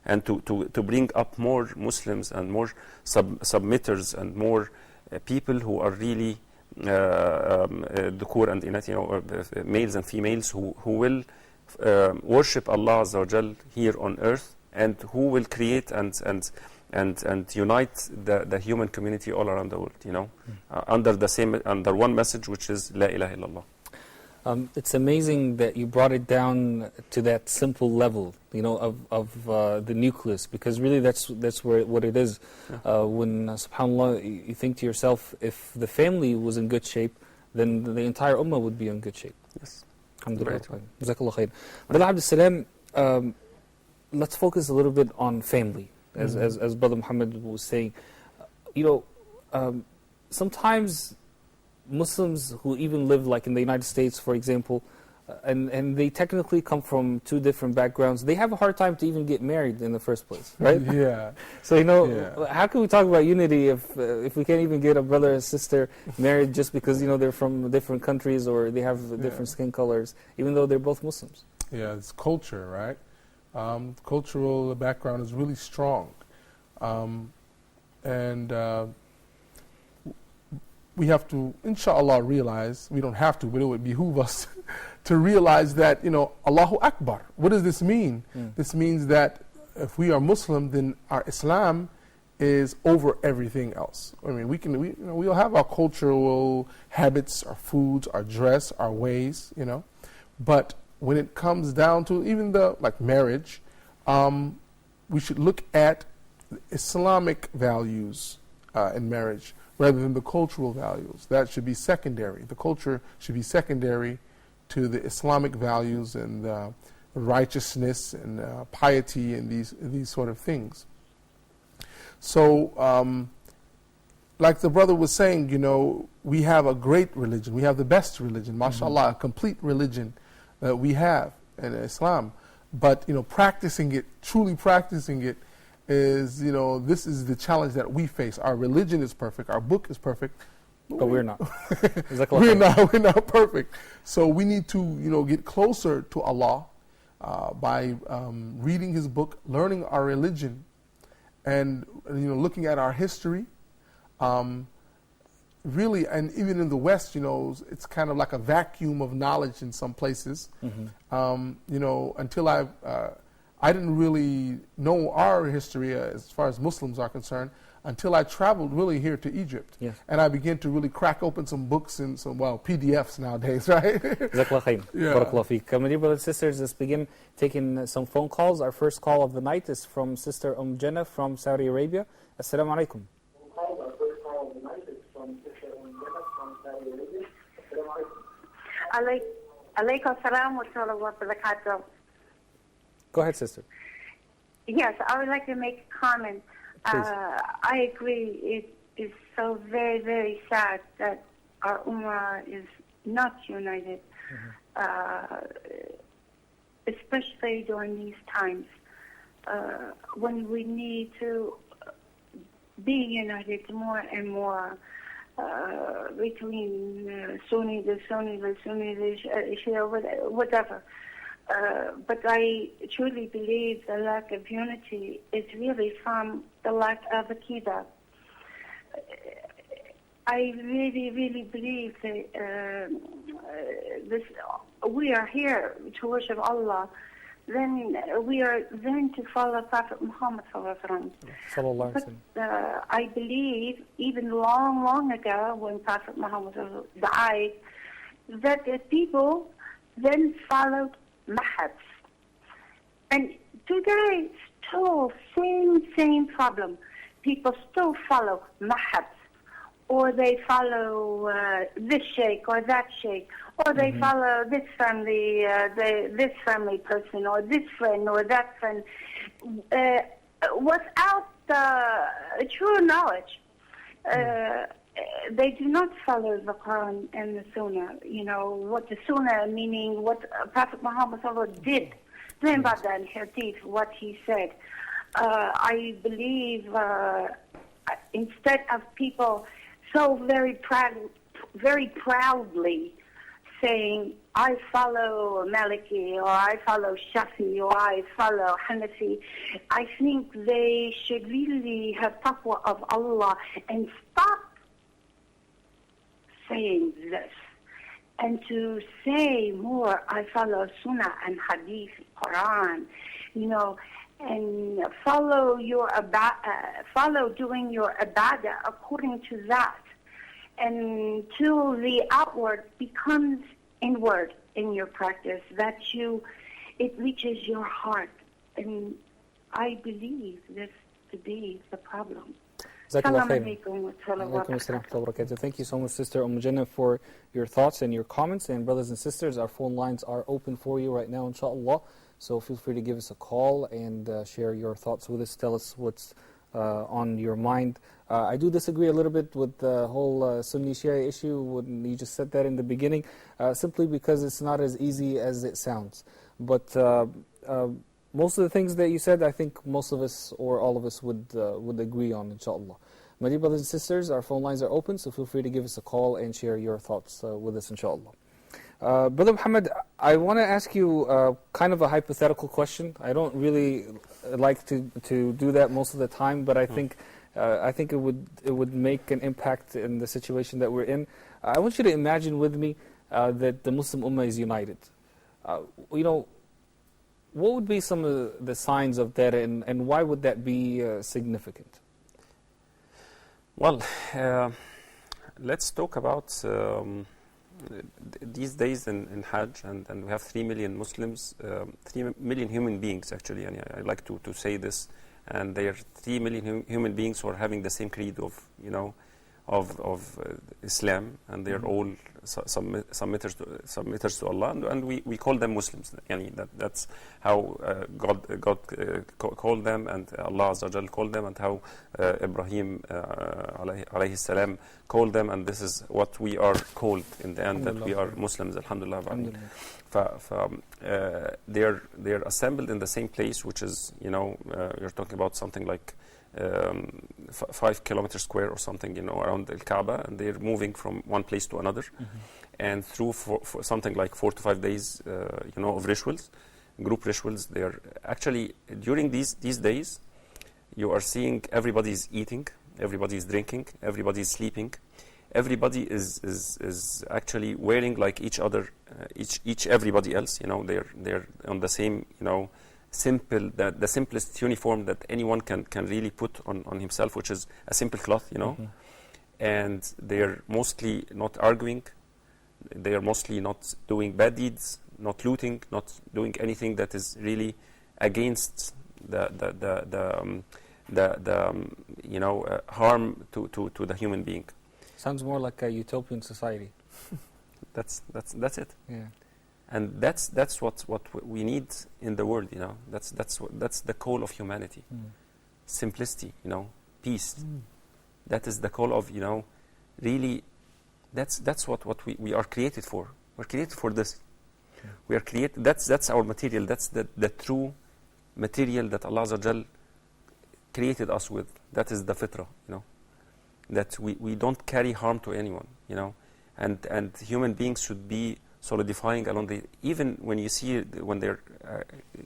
S16: and to bring up more Muslims and more submitters and more people who are really dhukur and inat, you know, males and females who will worship Allah Azza wa Jal here on earth, and who will create and unite the human community all around the world, you know, under one message, which is La ilaha illallah.
S14: It's amazing that you brought it down to that simple level, you know, of the nucleus, because really that's what it is. When subhanAllah, you think to yourself, if the family was in good shape, then the entire ummah would be in good shape.
S16: Yes.
S14: Alhamdulillah. Jazakallah khair. Brother Abdul Salam, let's focus a little bit on family, as Brother Muhammad was saying. You know, sometimes Muslims who even live like in the United States, for example, and they technically come from two different backgrounds. They have a hard time to even get married in the first place, right?
S17: Yeah.
S14: So how can we talk about unity if we can't even get a brother and sister married just because they're from different countries or they have different skin colors, even though they're both Muslims?
S17: Yeah, it's culture, right? Cultural background is really strong, and we have to, inshallah, realize, we don't have to, but it would behoove us to realize that, Allahu Akbar. What does this mean? This means that if we are Muslim, then our Islam is over everything else. I mean, we'll have our cultural habits, our foods, our dress, our ways, but when it comes down to even like marriage, we should look at Islamic values in marriage rather than the cultural values. That should be secondary. The culture should be secondary to the Islamic values and righteousness and piety and these sort of things. So, like the brother was saying, we have a great religion. We have the best religion, mashallah, a complete religion that we have in Islam. But, practicing it, truly practicing it, is, this is the challenge that we face. Our religion is perfect, our book is perfect,
S14: but we're not.
S17: we're not perfect. So we need to, get closer to Allah by reading His book, learning our religion, and looking at our history. Really, and even in the West, it's kind of like a vacuum of knowledge in some places. Until I didn't really know our history as far as Muslims are concerned until I traveled really here to Egypt.
S14: Yes.
S17: And I began to really crack open some books and some, PDFs nowadays, right?
S14: Jazakallah khair. Barakallah feek. My dear brothers and sisters, let's begin taking some phone calls. Our first call of the night is from Sister Jannah from Saudi Arabia. Assalamu alaikum.
S18: Alaykum salam wa rahmatullahi wa barakatuh.
S14: Go ahead, sister.
S18: Yes, I would like to make a comment. I agree. It is so very, very sad that our Ummah is not united, especially during these times when we need to be united more and more between Sunni, the Shia, whatever. But I truly believe the lack of unity is really from the lack of Aqidah. I really, really believe that we are here to worship Allah. Then we are then to follow Prophet Muhammad sallallahu alaihi wasallam. I believe even long ago when Prophet Muhammad died, that the people then followed Mahabs. And today, still same problem. People still follow Mahabs, or they follow this sheikh or that sheikh, or they follow this family, this family person, or this friend or that friend, without true knowledge. They do not follow the Quran and the Sunnah. What the Sunnah, meaning what Prophet Muhammad did. Then about that hadith, what he said. I believe instead of people so very proudly saying, I follow Maliki, or I follow Shafi, or I follow Hanafi, I think they should really have taqwa of Allah and stop saying this, and to say more, I follow Sunnah and Hadith, Quran, and follow doing your ibadah according to that, until the outward becomes inward in your practice, that it reaches your heart, and I believe this to be the problem.
S14: Thank you so much, Sister Jannah, for your thoughts and your comments. And brothers and sisters, our phone lines are open for you right now, inshallah. So feel free to give us a call and share your thoughts with us. Tell us what's on your mind. I do disagree a little bit with the whole Sunni Shia issue when you just said that in the beginning, simply because it's not as easy as it sounds. But most of the things that you said, I think most of us or all of us would agree on, inshallah. My dear brothers and sisters, our phone lines are open, so feel free to give us a call and share your thoughts with us, inshallah. Brother Muhammad, I want to ask you kind of a hypothetical question. I don't really like to do that most of the time, but I think it would make an impact in the situation that we're in. I want you to imagine with me that the Muslim Ummah is united. What would be some of the signs of that, and why would that be significant?
S16: Well, let's talk about these days in Hajj, and we have 3 million Muslims, 3 million human beings actually, and I like to say this, and they are 3 million human beings who are having the same creed of Islam, and they are all submitters to Allah, and we call them Muslims. That's how God called them, and Allah Azza wa Jal called them, and how Ibrahim alayhi salam called them, and this is what we are called in the end, that we are Muslims, alhamdulillah. They are assembled in the same place, which is, you're talking about something like 5 kilometers square or something, around the Kaaba, and they're moving from one place to another, and through for something like 4 to 5 days, of rituals, group rituals. They are actually, during these days, you are seeing everybody's eating, everybody's drinking, everybody's sleeping, everybody is actually wearing like each other, everybody else. They're on the same, simple, the simplest uniform that anyone can really put on himself, which is a simple cloth, and they're mostly not arguing, they are mostly not doing bad deeds, not looting, not doing anything that is really against the harm to the human being.
S14: Sounds more like a utopian society.
S16: That's it.
S14: Yeah.
S16: And that's what we need in the world, That's the call of humanity. Simplicity, peace. That is the call of, really. That's what we are created for. We're created for this. We are created. That's our material. That's the true material that Allah Azza wa Jal created us with. That is the fitrah, That we don't carry harm to anyone, And human beings should be solidifying along even when you see when they're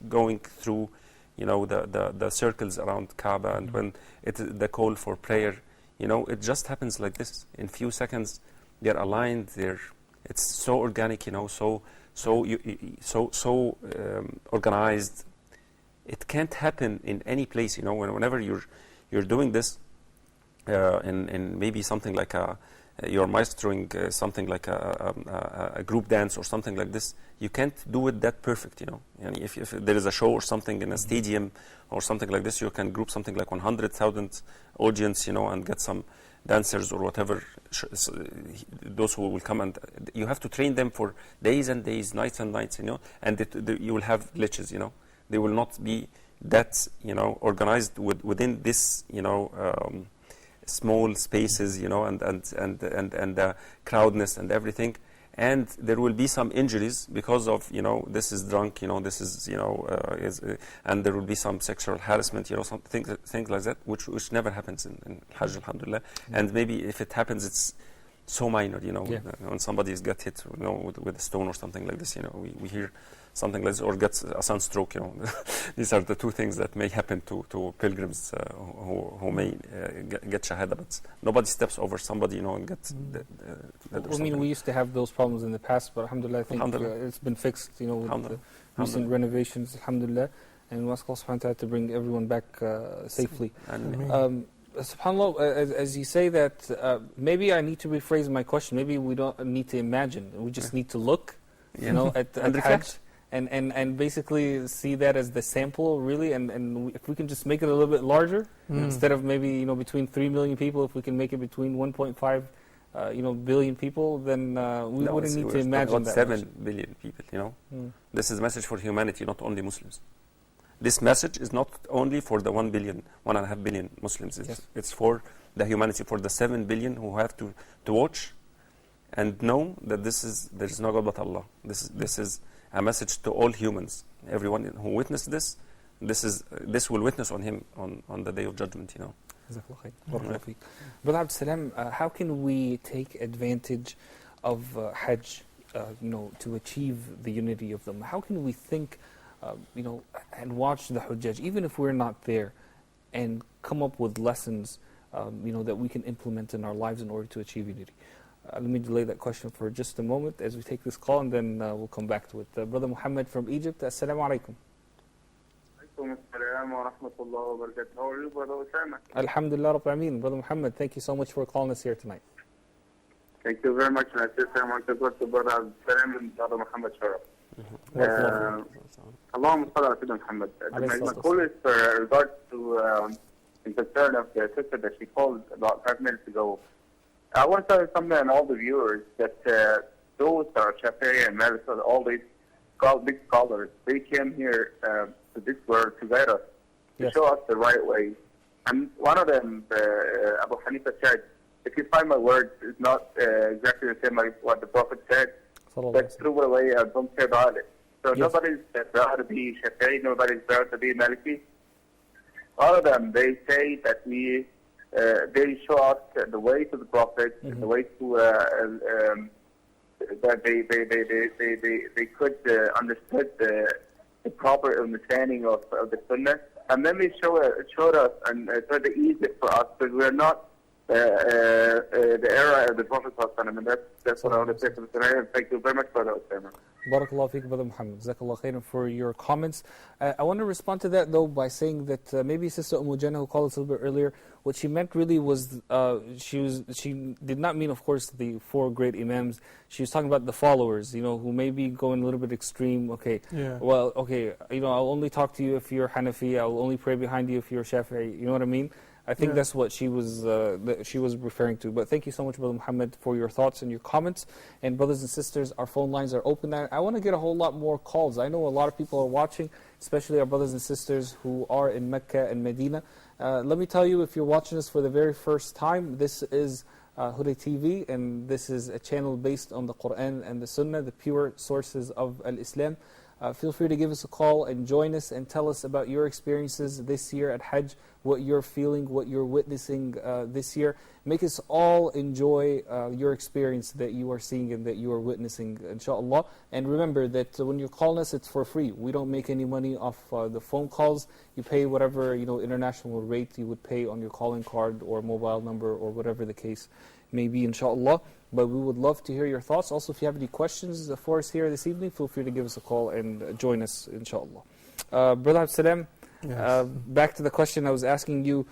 S16: going through, the circles around Kaaba, and when the call for prayer, it just happens like this. In few seconds, they're aligned. It's so organic, so organized. It can't happen in any place, Whenever you're doing this, in maybe something like you're maestering something like a group dance or something like this, you can't do it that perfect, And if there is a show or something in a stadium or something like this, you can group something like 100,000 audience, and get some dancers or whatever, those who will come, and you have to train them for days and days, nights and nights, and you will have glitches, They will not be that, organized within this, small spaces, and the crowdness and everything, and there will be some injuries because of, this is drunk, this is, and there will be some sexual harassment, things like that, which never happens in Hajj, alhamdulillah. And maybe if it happens, it's so minor, when somebody's got hit, with a stone or something like this, we hear something like this, or gets a sunstroke, These are the two things that may happen to pilgrims who may get shahada, but nobody steps over somebody, and gets
S14: we used to have those problems in the past, but alhamdulillah, I think it's been fixed, with the recent renovations, alhamdulillah, and we ask Allah subhanahu wa ta'ala to bring everyone back safely. SubhanAllah, as you say that, maybe I need to rephrase my question. Maybe we don't need to imagine. We just need to look, at Hajj, and basically see that as the sample, really. And if we can just make it a little bit larger, instead of maybe between 3 million people, if we can make it between 1.5 billion people, then we wouldn't need to imagine that
S16: 7 billion people. This is a message for humanity, not only Muslims. this message is not only for the 1.5 billion Muslims. It's for the humanity, for the 7 billion who have to watch and know that there is no God but Allah. This is a message to all humans. Everyone who witnessed this will witness on him on the day of judgment.
S14: Brother Abdul Salam, how can we take advantage of Hajj, to achieve the unity of them? How can we think, and watch the Hujjaj, even if we're not there, and come up with lessons, that we can implement in our lives in order to achieve unity? Let me delay that question for just a moment as we take this call, and then we'll come back to it. Brother Muhammad from Egypt, Assalamu alaikum.
S19: How are you, Brother Osama?
S14: Alhamdulillah Rabbil Alameen. Brother Muhammad, thank you so much for calling us here tonight.
S19: Thank you very much. And I just want to go to Brother Salam and Brother Muhammad Sharaf. Allahumma salli ala Muhammad. My call is regards to in concern of the sister that she called about 5 minutes ago. I want to tell something and all the viewers that those are Shafi'i and Malik, all these big scholars, they came here to this world to guide us, to show us the right way. And one of them, Abu Hanifa, said, if you find my words, it's not exactly the same like what the Prophet said, but throw it away and don't care about it. So nobody's proud to be Shafi'i, nobody's proud to be Maliki. All of them, they say that they show us the way to the Prophet, the way to that they could understood the proper understanding of the Sunnah, and then they showed us and tried to ease it for us, because we're not the era of the Prophet, and that's what I want to say for tonight. And thank you very much for that.
S14: Barakallahu feek, Brother Muhammad. Jazakallah khairan for your comments. I want to respond to that though by saying that maybe Sister Jannah, who called us a little bit earlier, what she meant really was she did not mean, of course, the 4 great Imams. She was talking about the followers, who may be going a little bit extreme. Okay, well, okay, I'll only talk to you if you're Hanafi. I'll only pray behind you if you're Shafi'i. You know what I mean? I think that's what she was referring to. But thank you so much, Brother Muhammad, for your thoughts and your comments. And brothers and sisters, our phone lines are open. I want to get a whole lot more calls. I know a lot of people are watching, especially our brothers and sisters who are in Mecca and Medina. Let me tell you, if you're watching us for the very first time, this is Huda TV, and this is a channel based on the Quran and the Sunnah, the pure sources of Al-Islam. Feel free to give us a call and join us and tell us about your experiences this year at Hajj, what you're feeling, what you're witnessing this year. Make us all enjoy your experience that you are seeing and that you are witnessing, inshallah. And remember that when you're calling us, it's for free. We don't make any money off the phone calls. You pay whatever international rate you would pay on your calling card or mobile number or whatever the case may be, inshallah. But we would love to hear your thoughts. Also, if you have any questions for us here this evening, feel free to give us a call and join us, inshallah. Brother Absalam, back to the question I was asking you.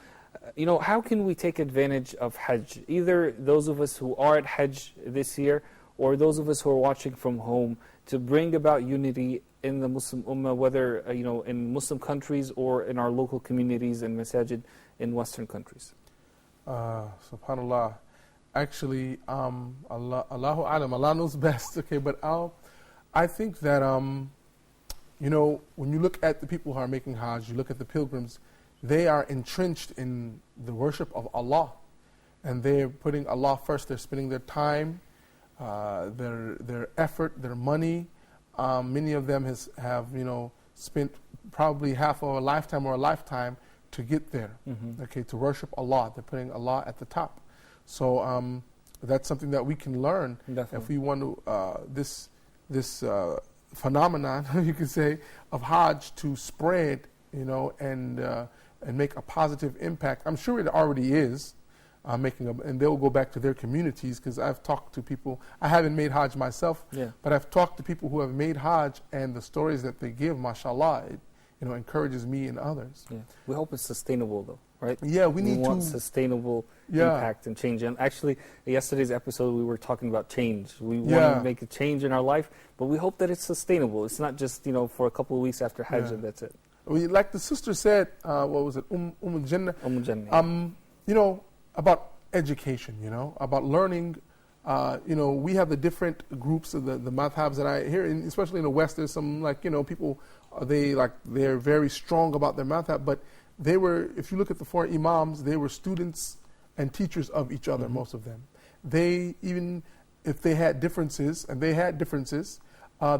S14: How can we take advantage of Hajj? Either those of us who are at Hajj this year, or those of us who are watching from home, to bring about unity in the Muslim Ummah, whether in Muslim countries or in our local communities and masajid in Western countries.
S17: Subhanallah. Actually, Allahu Alam, Allah knows best. Okay, but I think that when you look at the people who are making Hajj, you look at the pilgrims, they are entrenched in the worship of Allah, and they're putting Allah first. They're spending their time, their effort, their money. Many of them have spent probably half of a lifetime or a lifetime to get there. Okay, to worship Allah. They're putting Allah at the top. So that's something that we can learn. Definitely. If we want to this phenomenon, you could say, of Hajj to spread, and make a positive impact. I'm sure it already is and they'll go back to their communities, because I've talked to people. I haven't made Hajj myself, but I've talked to people who have made Hajj, and the stories that they give, mashallah, it encourages me and others.
S14: We hope it's sustainable, though, right?
S17: Yeah, we
S14: want sustainable impact and change. And actually, yesterday's episode, we were talking about change. We want to make a change in our life, but we hope that it's sustainable. It's not just for a couple of weeks after Hajj and that's it.
S17: Like the sister said, what was it,
S14: Jannah?
S17: About education, about learning We have the different groups of the madhabs, and I hear, especially in the West, there's some people, they're very strong about their madhab, but they were, if you look at the four imams, they were students and teachers of each other, most of them. They, even if they had differences, and they had differences,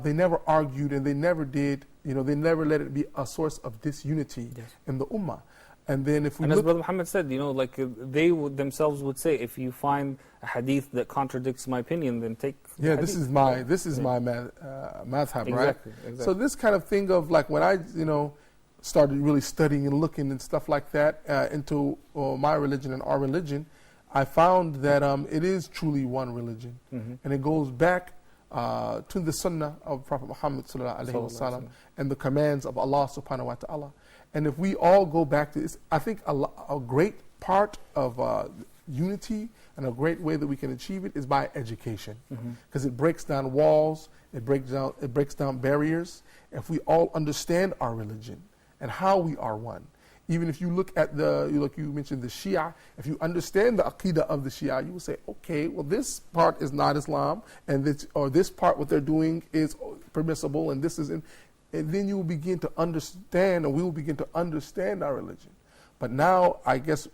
S17: they never argued, and they never did, they never let it be a source of disunity in the ummah. And then if we
S14: as Brother Muhammad said, they themselves would say, if you find a hadith that contradicts my opinion, then take the hadith.
S17: this is my madhab, right?
S14: Exactly.
S17: So this kind of thing of when I, started really studying and looking and stuff like that into my religion and our religion, I found that it is truly one religion. And it goes back to the sunnah of Prophet Muhammad sallallahu alaihi wasallam and the commands of Allah subhanahu wa ta'ala. And if we all go back to this, I think a great part of unity and a great way that we can achieve it is by education, because it breaks down walls, it breaks down barriers. If we all understand our religion and how we are one, even if you look at you mentioned the Shia, if you understand the Aqidah of the Shia, you will say, okay, well this part is not Islam, and this part, what they're doing is permissible, and this is in. And then you will begin to understand, or we will begin to understand our religion. But now, I guess,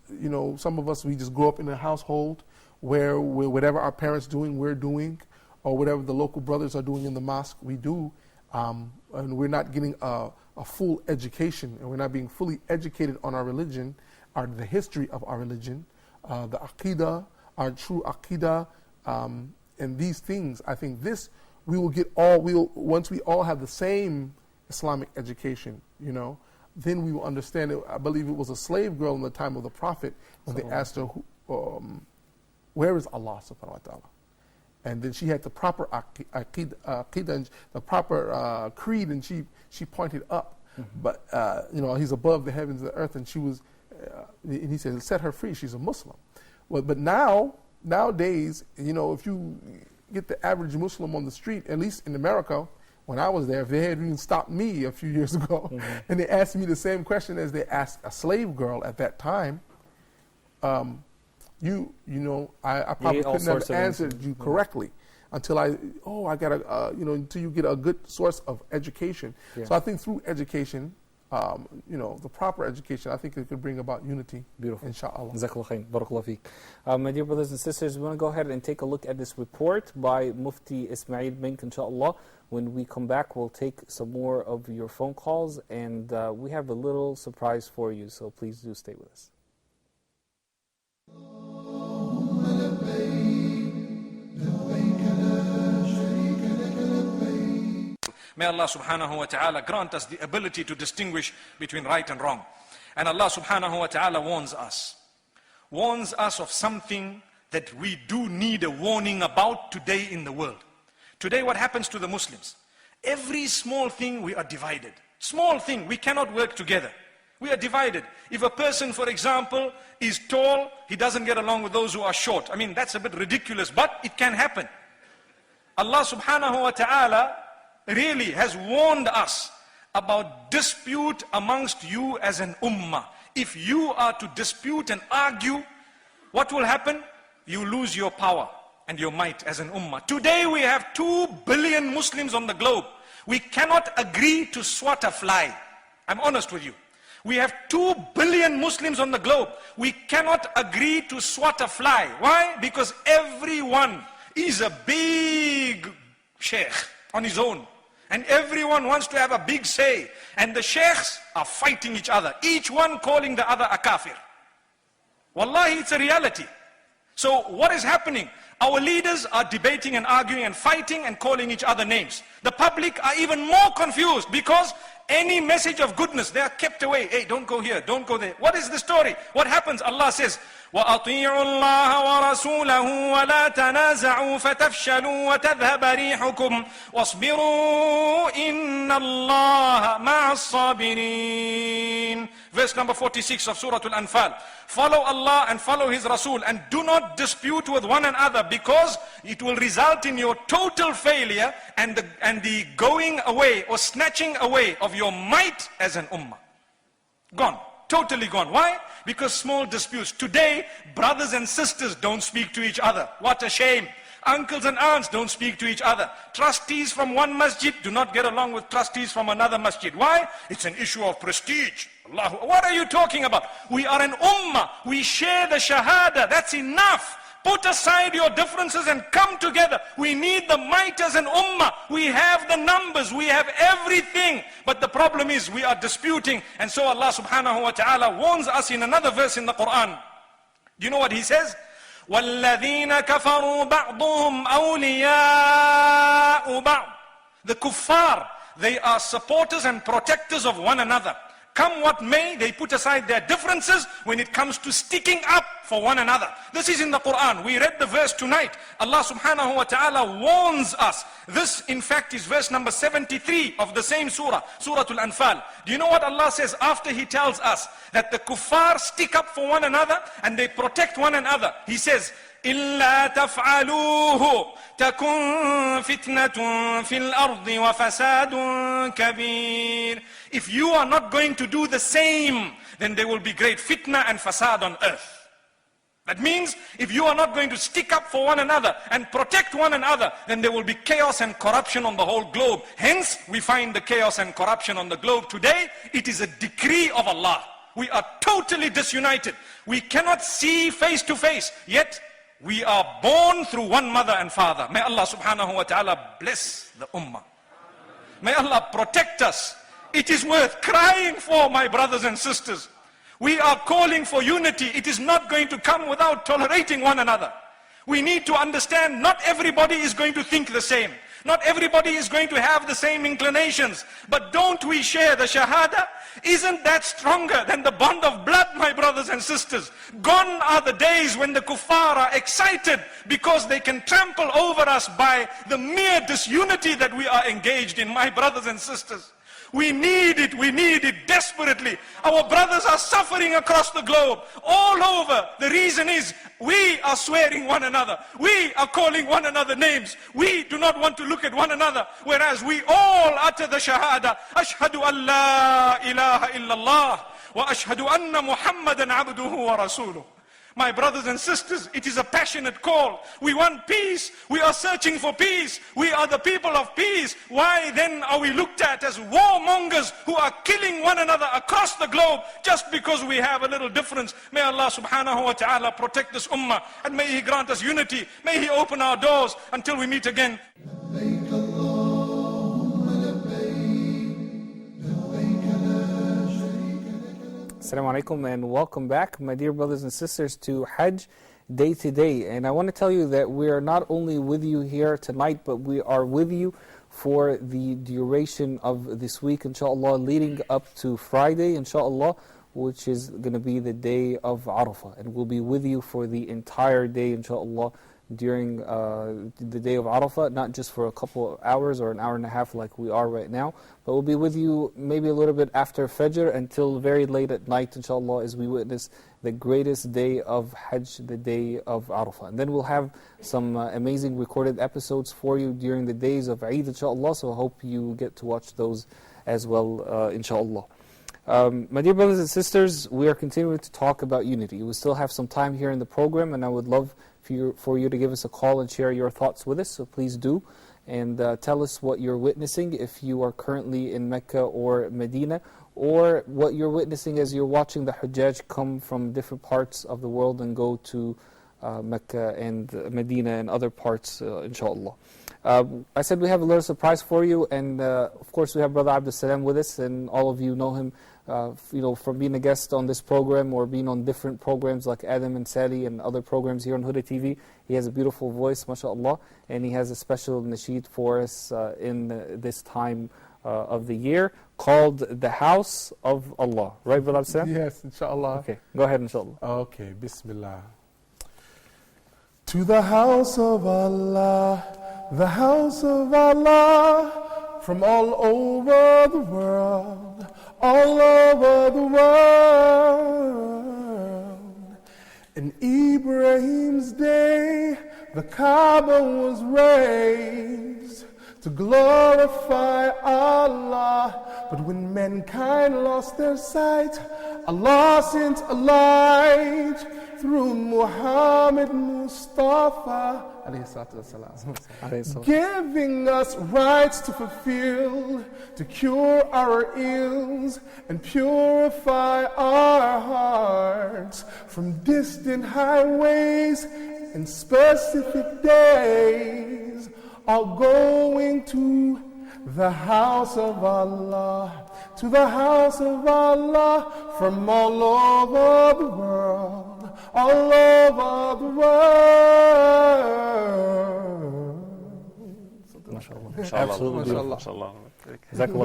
S17: some of us, we just grow up in a household where whatever our parents doing, we're doing, or whatever the local brothers are doing in the mosque, we do, and we're not getting a full education, and we're not being fully educated on our religion, the history of our religion, the Aqidah, our true Aqidah, and these things. I think this, we will get once we all have the same Islamic education, then we will understand it. I believe it was a slave girl in the time of the Prophet when they asked her, where is Allah subhanahu wa ta'ala? And then she had the proper aqidah, the proper creed, and she pointed up. But, he's above the heavens and the earth, and and he said, set her free, she's a Muslim. Well, but nowadays, if you get the average Muslim on the street, at least in America, when I was there, if they had even stopped me a few years ago, and they asked me the same question as they asked a slave girl at that time, I probably couldn't have answered you correctly until until you get a good source of education. So I think through education, the proper education, I think it could bring about unity.
S14: Beautiful.
S17: Inshallah.
S14: Jazakallah khair. Barakallah feek. My dear brothers and sisters, we want to go ahead and take a look at this report by Mufti Ismail Bink, inshallah. When we come back, we'll take some more of your phone calls, and we have a little surprise for you, so please do stay with us.
S20: May Allah subhanahu wa ta'ala grant us the ability to distinguish between right and wrong. And Allah subhanahu wa ta'ala warns us of something that we do need a warning about today in the world. Today what happens to the Muslims? Every small thing we are divided. Small thing, we cannot work together. We are divided. If a person, for example, is tall, he doesn't get along with those who are short. I mean, that's a bit ridiculous, but it can happen. Allah subhanahu wa ta'ala really has warned us about dispute amongst you as an ummah. If you are to dispute and argue, what will happen? You lose your power and your might as an ummah. Today we have 2 billion Muslims on the globe. We cannot agree to swat a fly. I'm honest with you. We have 2 billion Muslims on the globe. We cannot agree to swat a fly. Why? Because everyone is a big sheikh on his own. And everyone wants to have a big say. And the sheikhs are fighting each other. Each one calling the other a kafir. Wallahi, it's a reality. So what is happening? Our leaders are debating and arguing and fighting and calling each other names. The public are even more confused because any message of goodness, they are kept away. Hey, don't go here, don't go there. What is the story? What happens? Allah says, وَأَطِيعُوا اللَّهَ وَرَسُولَهُ وَلَا تَنَازَعُوا فَتَفْشَلُوا وَتَذْهَبَ رِيحُكُمْ وَاصْبِرُوا إِنَّ اللَّهَ مَعَ الصَّابِرِينَ. Verse number 46 of Surah Al-Anfal. Follow Allah and follow His Rasul, and do not dispute with one another, because it will result in your total failure and the going away or snatching away of your might as an ummah. Gone. Totally gone. Why? Because small disputes. Today, brothers and sisters don't speak to each other. What a shame. Uncles and aunts don't speak to each other. Trustees from one masjid do not get along with trustees from another masjid. Why? It's an issue of prestige. Allah, what are you talking about? We are an ummah. We share the shahada. That's enough. Put aside your differences and come together. We need the might as an ummah. We have the numbers. We have everything. But the problem is we are disputing. And so Allah subhanahu wa ta'ala warns us in another verse in the Quran. Do you know what He says? وَالَّذِينَ كَفَرُوا بَعْضُهُمْ أَوْلِيَاءُ بَعْضٍ. The kuffar, they are supporters and protectors of one another. Come what may, they put aside their differences when it comes to sticking up for one another. This is in the Quran. We read the verse tonight. Allah subhanahu wa ta'ala warns us. This, in fact, is verse number 73 of the same surah, Surah Al-Anfal. Do you know what Allah says after He tells us that the kuffar stick up for one another and they protect one another? He says, إِلَّا تَفْعَلُوهُ تَكُنْ فِتْنَةٌ فِي الْأَرْضِ وَفَسَادٌ كَبِيرٌ. If you are not going to do the same, then there will be great fitna and fasad on earth. That means, if you are not going to stick up for one another and protect one another, then there will be chaos and corruption on the whole globe. Hence, we find the chaos and corruption on the globe today. It is a decree of Allah. We are totally disunited. We cannot see face to face, yet we are born through one mother and father. May Allah subhanahu wa ta'ala bless the ummah. May Allah protect us. It is worth crying for, my brothers and sisters. We are calling for unity. It is not going to come without tolerating one another. We need to understand not everybody is going to think the same. Not everybody is going to have the same inclinations. But don't we share the shahada? Isn't that stronger than the bond of blood, my brothers and sisters? Gone are the days when the kuffar are excited because they can trample over us by the mere disunity that we are engaged in, my brothers and sisters. We need it desperately. Our brothers are suffering across the globe, all over. The reason is, we are swearing one another. We are calling one another names. We do not want to look at one another, whereas we all utter the shahada. Ashhadu an la ilaha illallah wa ashhadu anna Muhammadan abduhu wa rasuluh. My brothers and sisters, it is a passionate call. We want peace. We are searching for peace. We are the people of peace. Why then are we looked at as warmongers who are killing one another across the globe just because we have a little difference? May Allah subhanahu wa ta'ala protect this ummah and may He grant us unity. May He open our doors until we meet again.
S14: Assalamu alaikum and welcome back, my dear brothers and sisters, to Hajj Day to Day. And I want to tell you that we are not only with you here tonight, but we are with you for the duration of this week, inshallah, leading up to Friday, inshallah, which is going to be the day of Arafah. And we'll be with you for the entire day, inshallah, during the day of Arafah, not just for a couple of hours or an hour and a half like we are right now, but we'll be with you maybe a little bit after Fajr until very late at night, inshallah, as we witness the greatest day of Hajj, the day of Arafah. And then we'll have some amazing recorded episodes for you during the days of Eid, inshallah, so I hope you get to watch those as well, inshallah. My dear brothers and sisters, we are continuing to talk about unity. We still have some time here in the program, and I would love for you to give us a call and share your thoughts with us, so please do. And tell us what you're witnessing if you are currently in Mecca or Medina, or what you're witnessing as you're watching the Hujjaj come from different parts of the world and go to Mecca and Medina and other parts, inshallah. I said we have a little surprise for you, and of course we have Brother Abdul Salam with us, and all of you know him from being a guest on this program or being on different programs like Adam and Sally and other programs here on Huda TV. He has a beautiful voice, mashallah, and he has a special nasheed for us in this time of the year called The House of Allah. Right, Brother Abdul Salam?
S17: Yes, inshallah.
S14: Okay, go ahead, inshallah.
S17: Okay, bismillah. To the house of Allah, the house of Allah, from all over the world, all over the world. In Ibrahim's day, the Kaaba was raised to glorify Allah. But when mankind lost their sight, Allah sent a light through Muhammad Mustafa, giving us rights to fulfill, to cure our ills and purify our hearts from distant highways and specific days, all going to the house of Allah, to the house of Allah, from all over the world, all over the world.
S14: Absolutely. Jazakallah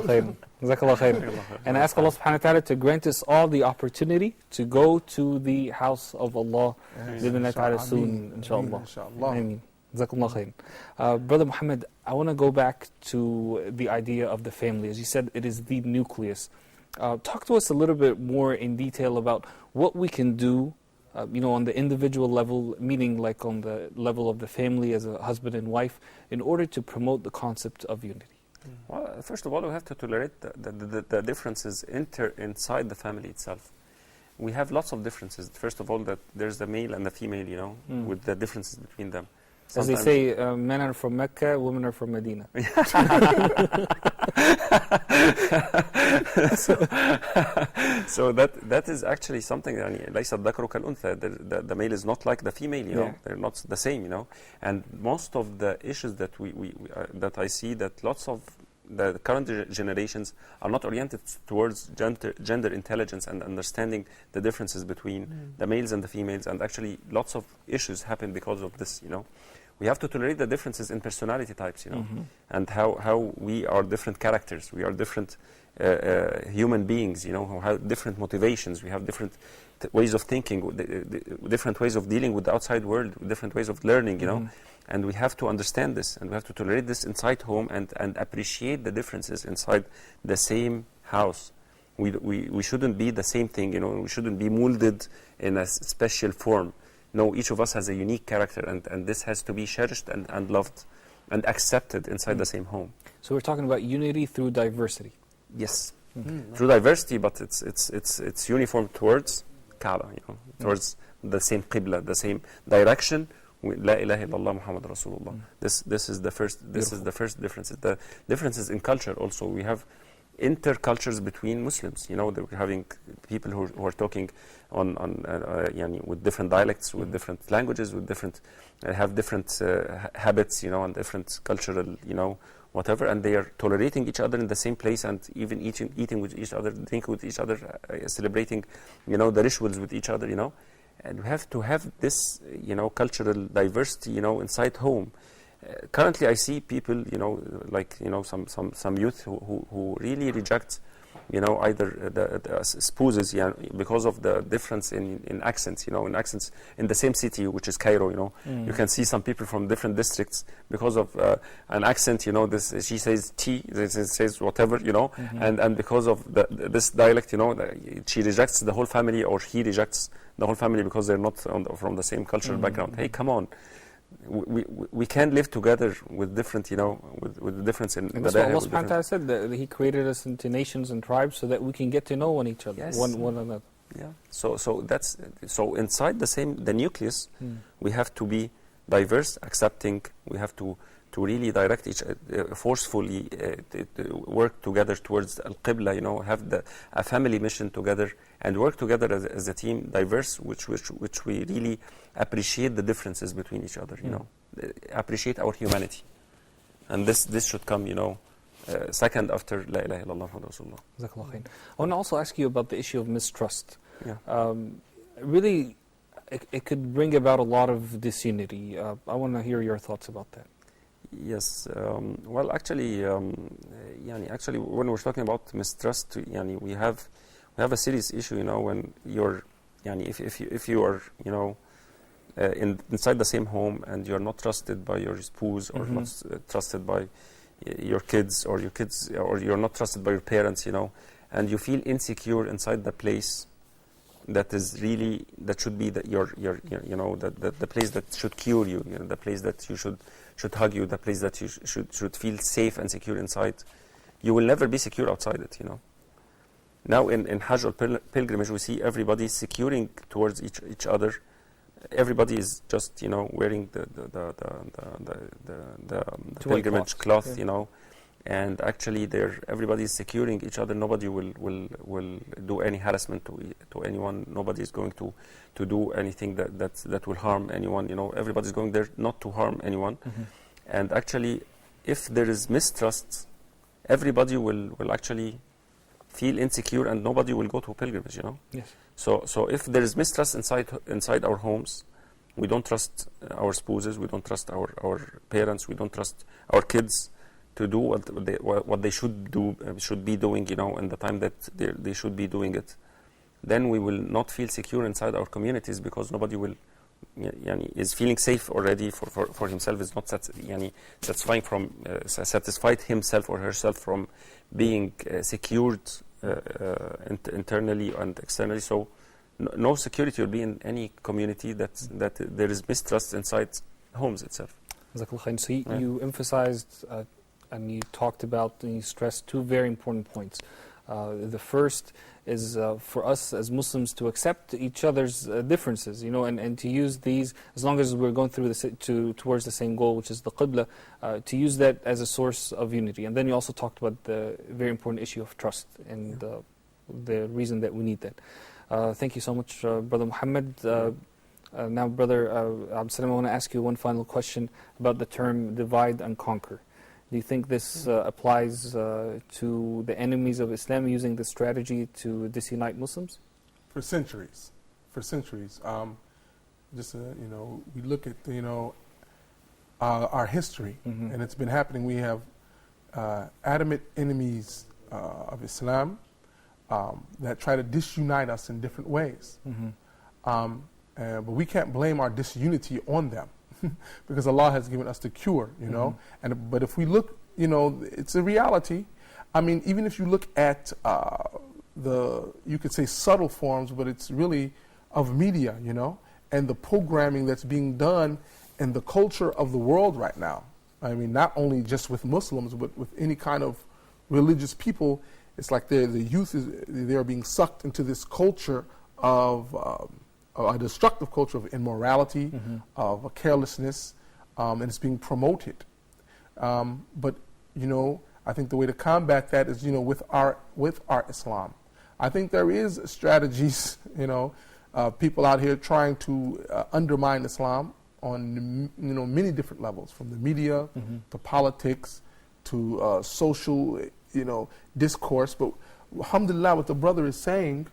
S14: khairan. Jazakallah khairan. And I ask Allah subhanahu wa ta'ala to grant us all the opportunity to go to the house of Allah soon, inshallah. Ameen. Jazakallah khairan. Brother Muhammad, I want to go back to the idea of the family. As you said, it is the nucleus. Talk to us a little bit more in detail about what we can do, on the individual level, meaning like on the level of the family as a husband and wife, in order to promote the concept of unity.
S16: Well, first of all, we have to tolerate the differences inside the family itself. We have lots of differences. First of all, that there's the male and the female, with the differences between them.
S14: As they say, men are from Mecca, women are from Medina.
S16: So that is actually something. ليس الذكر كالأنثى. The male is not like the female. They're not the same. And most of the issues that that I see, that lots of the current generations are not oriented towards gender intelligence and understanding the differences between the males and the females, and actually lots of issues happen because of this. We have to tolerate the differences in personality types, and how we are different characters. We are different human beings, who have different motivations. We have different ways of thinking, different ways of dealing with the outside world, different ways of learning, and we have to understand this, and we have to tolerate this inside home and appreciate the differences inside the same house. We shouldn't be the same thing, we shouldn't be molded in a special form. No, each of us has a unique character, and this has to be cherished and loved and accepted inside the same home.
S14: So we're talking about unity through diversity.
S16: Yes, through diversity, but it's uniform towards Kaaba, towards the same Qibla, the same direction. La ilaha illallah Muhammad Rasulullah. This is the first difference. The differences in culture also. We have intercultures between Muslims. We're having people who are talking on with different dialects, with different languages, with different have different habits, and different cultural, whatever, and they are tolerating each other in the same place, and even eating with each other, drinking with each other, celebrating, the rituals with each other, and we have to have this, cultural diversity, inside home. Currently, I see people, some youth who really reject, either the spouses, because of the difference in accents, in accents in the same city, which is Cairo, You can see some people from different districts because of an accent, she says T, this says whatever, and because of this dialect, she rejects the whole family, or he rejects the whole family because they're not from the same cultural background. Hey, come on. We can live together with different, with the difference in.
S14: And that's what Allah subhanahu wa ta'ala said, that He created us into nations and tribes so that we can get to know one another.
S16: Yeah. So inside the nucleus, we have to be diverse, accepting. We have to really direct forcefully work together towards al-Qibla. Have a family mission together and work together as a team, diverse, which we really appreciate the differences between each other. Appreciate our humanity, and this should come, second after La ilaha illallah Muhammad Rasulullah.
S14: Jazakallah khair. I want to also ask you about the issue of mistrust.
S16: Yeah.
S14: Really, it could bring about a lot of disunity. I want to hear your thoughts about that.
S16: Yes. Well, actually, when we're talking about mistrust, we have a serious issue. When you're, if you are, inside the same home and you're not trusted by your spouse, or not trusted by your kids, or you're not trusted by your parents, and you feel insecure inside the place that should be the place that should cure you, the place that you should hug you, the place that you should feel safe and secure inside. You will never be secure outside it, Now in Hajj or pilgrimage, we see everybody securing towards each other everybody is just wearing the pilgrimage cloth, and actually everybody is securing each other. Nobody will do any harassment to anyone. Nobody is going to do anything that will harm anyone. Everybody's going there not to harm anyone. And actually, if there is mistrust, everybody will actually feel insecure, and nobody will go to a pilgrimage.
S14: Yes.
S16: So if there is mistrust inside our homes, we don't trust our spouses, we don't trust our parents, we don't trust our kids to do what they should be doing, in the time that they should be doing it. Then we will not feel secure inside our communities, because nobody will is feeling safe already for himself, is not satisfied himself or herself from being secured internally and externally. So no security will be in any community that there is mistrust inside homes itself.
S14: So you emphasized and you talked about and you stressed two very important points. The first is for us as Muslims to accept each other's differences, and to use these, as long as we're going through towards the same goal, which is the Qibla, to use that as a source of unity. And then you also talked about the very important issue of trust and the reason that we need that. Thank you so much, Brother Muhammad. Now, Brother Abdul Salam, I want to ask you one final question about the term divide and conquer. Do you think this applies to the enemies of Islam using this strategy to disunite Muslims?
S17: For centuries. We look at our history, and it's been happening. We have adamant enemies of Islam that try to disunite us in different ways. But we can't blame our disunity on them. Because Allah has given us the cure, but if we look, it's a reality. I mean, even if you look at you could say subtle forms, but it's really of media, and the programming that's being done in the culture of the world right now. I mean, not only just with Muslims, but with any kind of religious people. It's like the youth they're being sucked into this culture of a destructive culture of immorality, of carelessness, and it's being promoted. But I think the way to combat that is with our Islam. I think there is strategies, people out here trying to undermine Islam on many different levels, from the media to politics to social discourse. But alhamdulillah, what the brother is saying,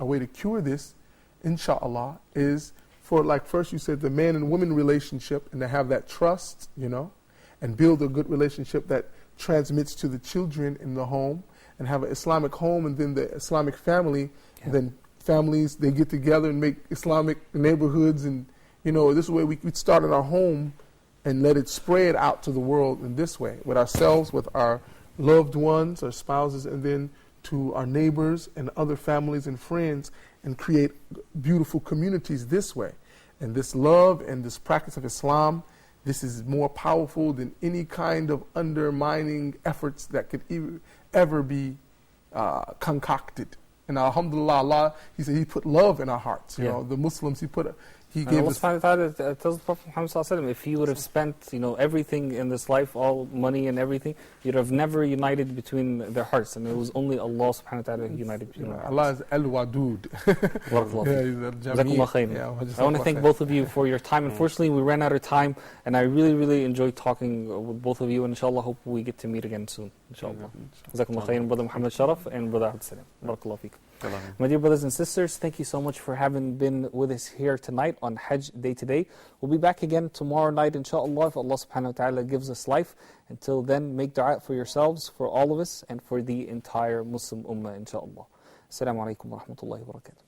S17: a way to cure this, inshallah, is for, like first you said, the man and woman relationship, and to have that trust, and build a good relationship that transmits to the children in the home, and have an Islamic home, and then the Islamic family, and then families, they get together and make Islamic neighborhoods, and this way we could start in our home and let it spread out to the world in this way, with ourselves, with our loved ones, our spouses, and then to our neighbors and other families and friends, and create beautiful communities this way. And this love and this practice of Islam, this is more powerful than any kind of undermining efforts that could ever be concocted. And alhamdulillah, Allah, He said He put love in our hearts. The Muslims, He gave us.
S14: Allah tells the Prophet Muhammad sallallahu alaihi wasallam, if He would have spent, everything in this life, all money and everything, You'd have never united between their hearts, and it was only Allah subhanahu wa ta'ala who united between their hearts.
S17: Allah is Al-Wadud.
S14: I want to thank both of you for your time. Unfortunately, we ran out of time, and I really, really enjoyed talking with both of you, and inshallah, hope we get to meet again soon. Inshallah. Jazakumullah khairan, Brother Muhammad Sharaf and Brother Abdul Salam. Barakallahu feekum. My dear brothers and sisters, thank you so much for having been with us here tonight on Hajj Day Today. We'll be back again tomorrow night, inshallah, if Allah subhanahu wa ta'ala gives us life. Until then, make dua for yourselves, for all of us, and for the entire Muslim ummah, inshallah. Assalamu alaikum wa rahmatullahi wa barakatuh.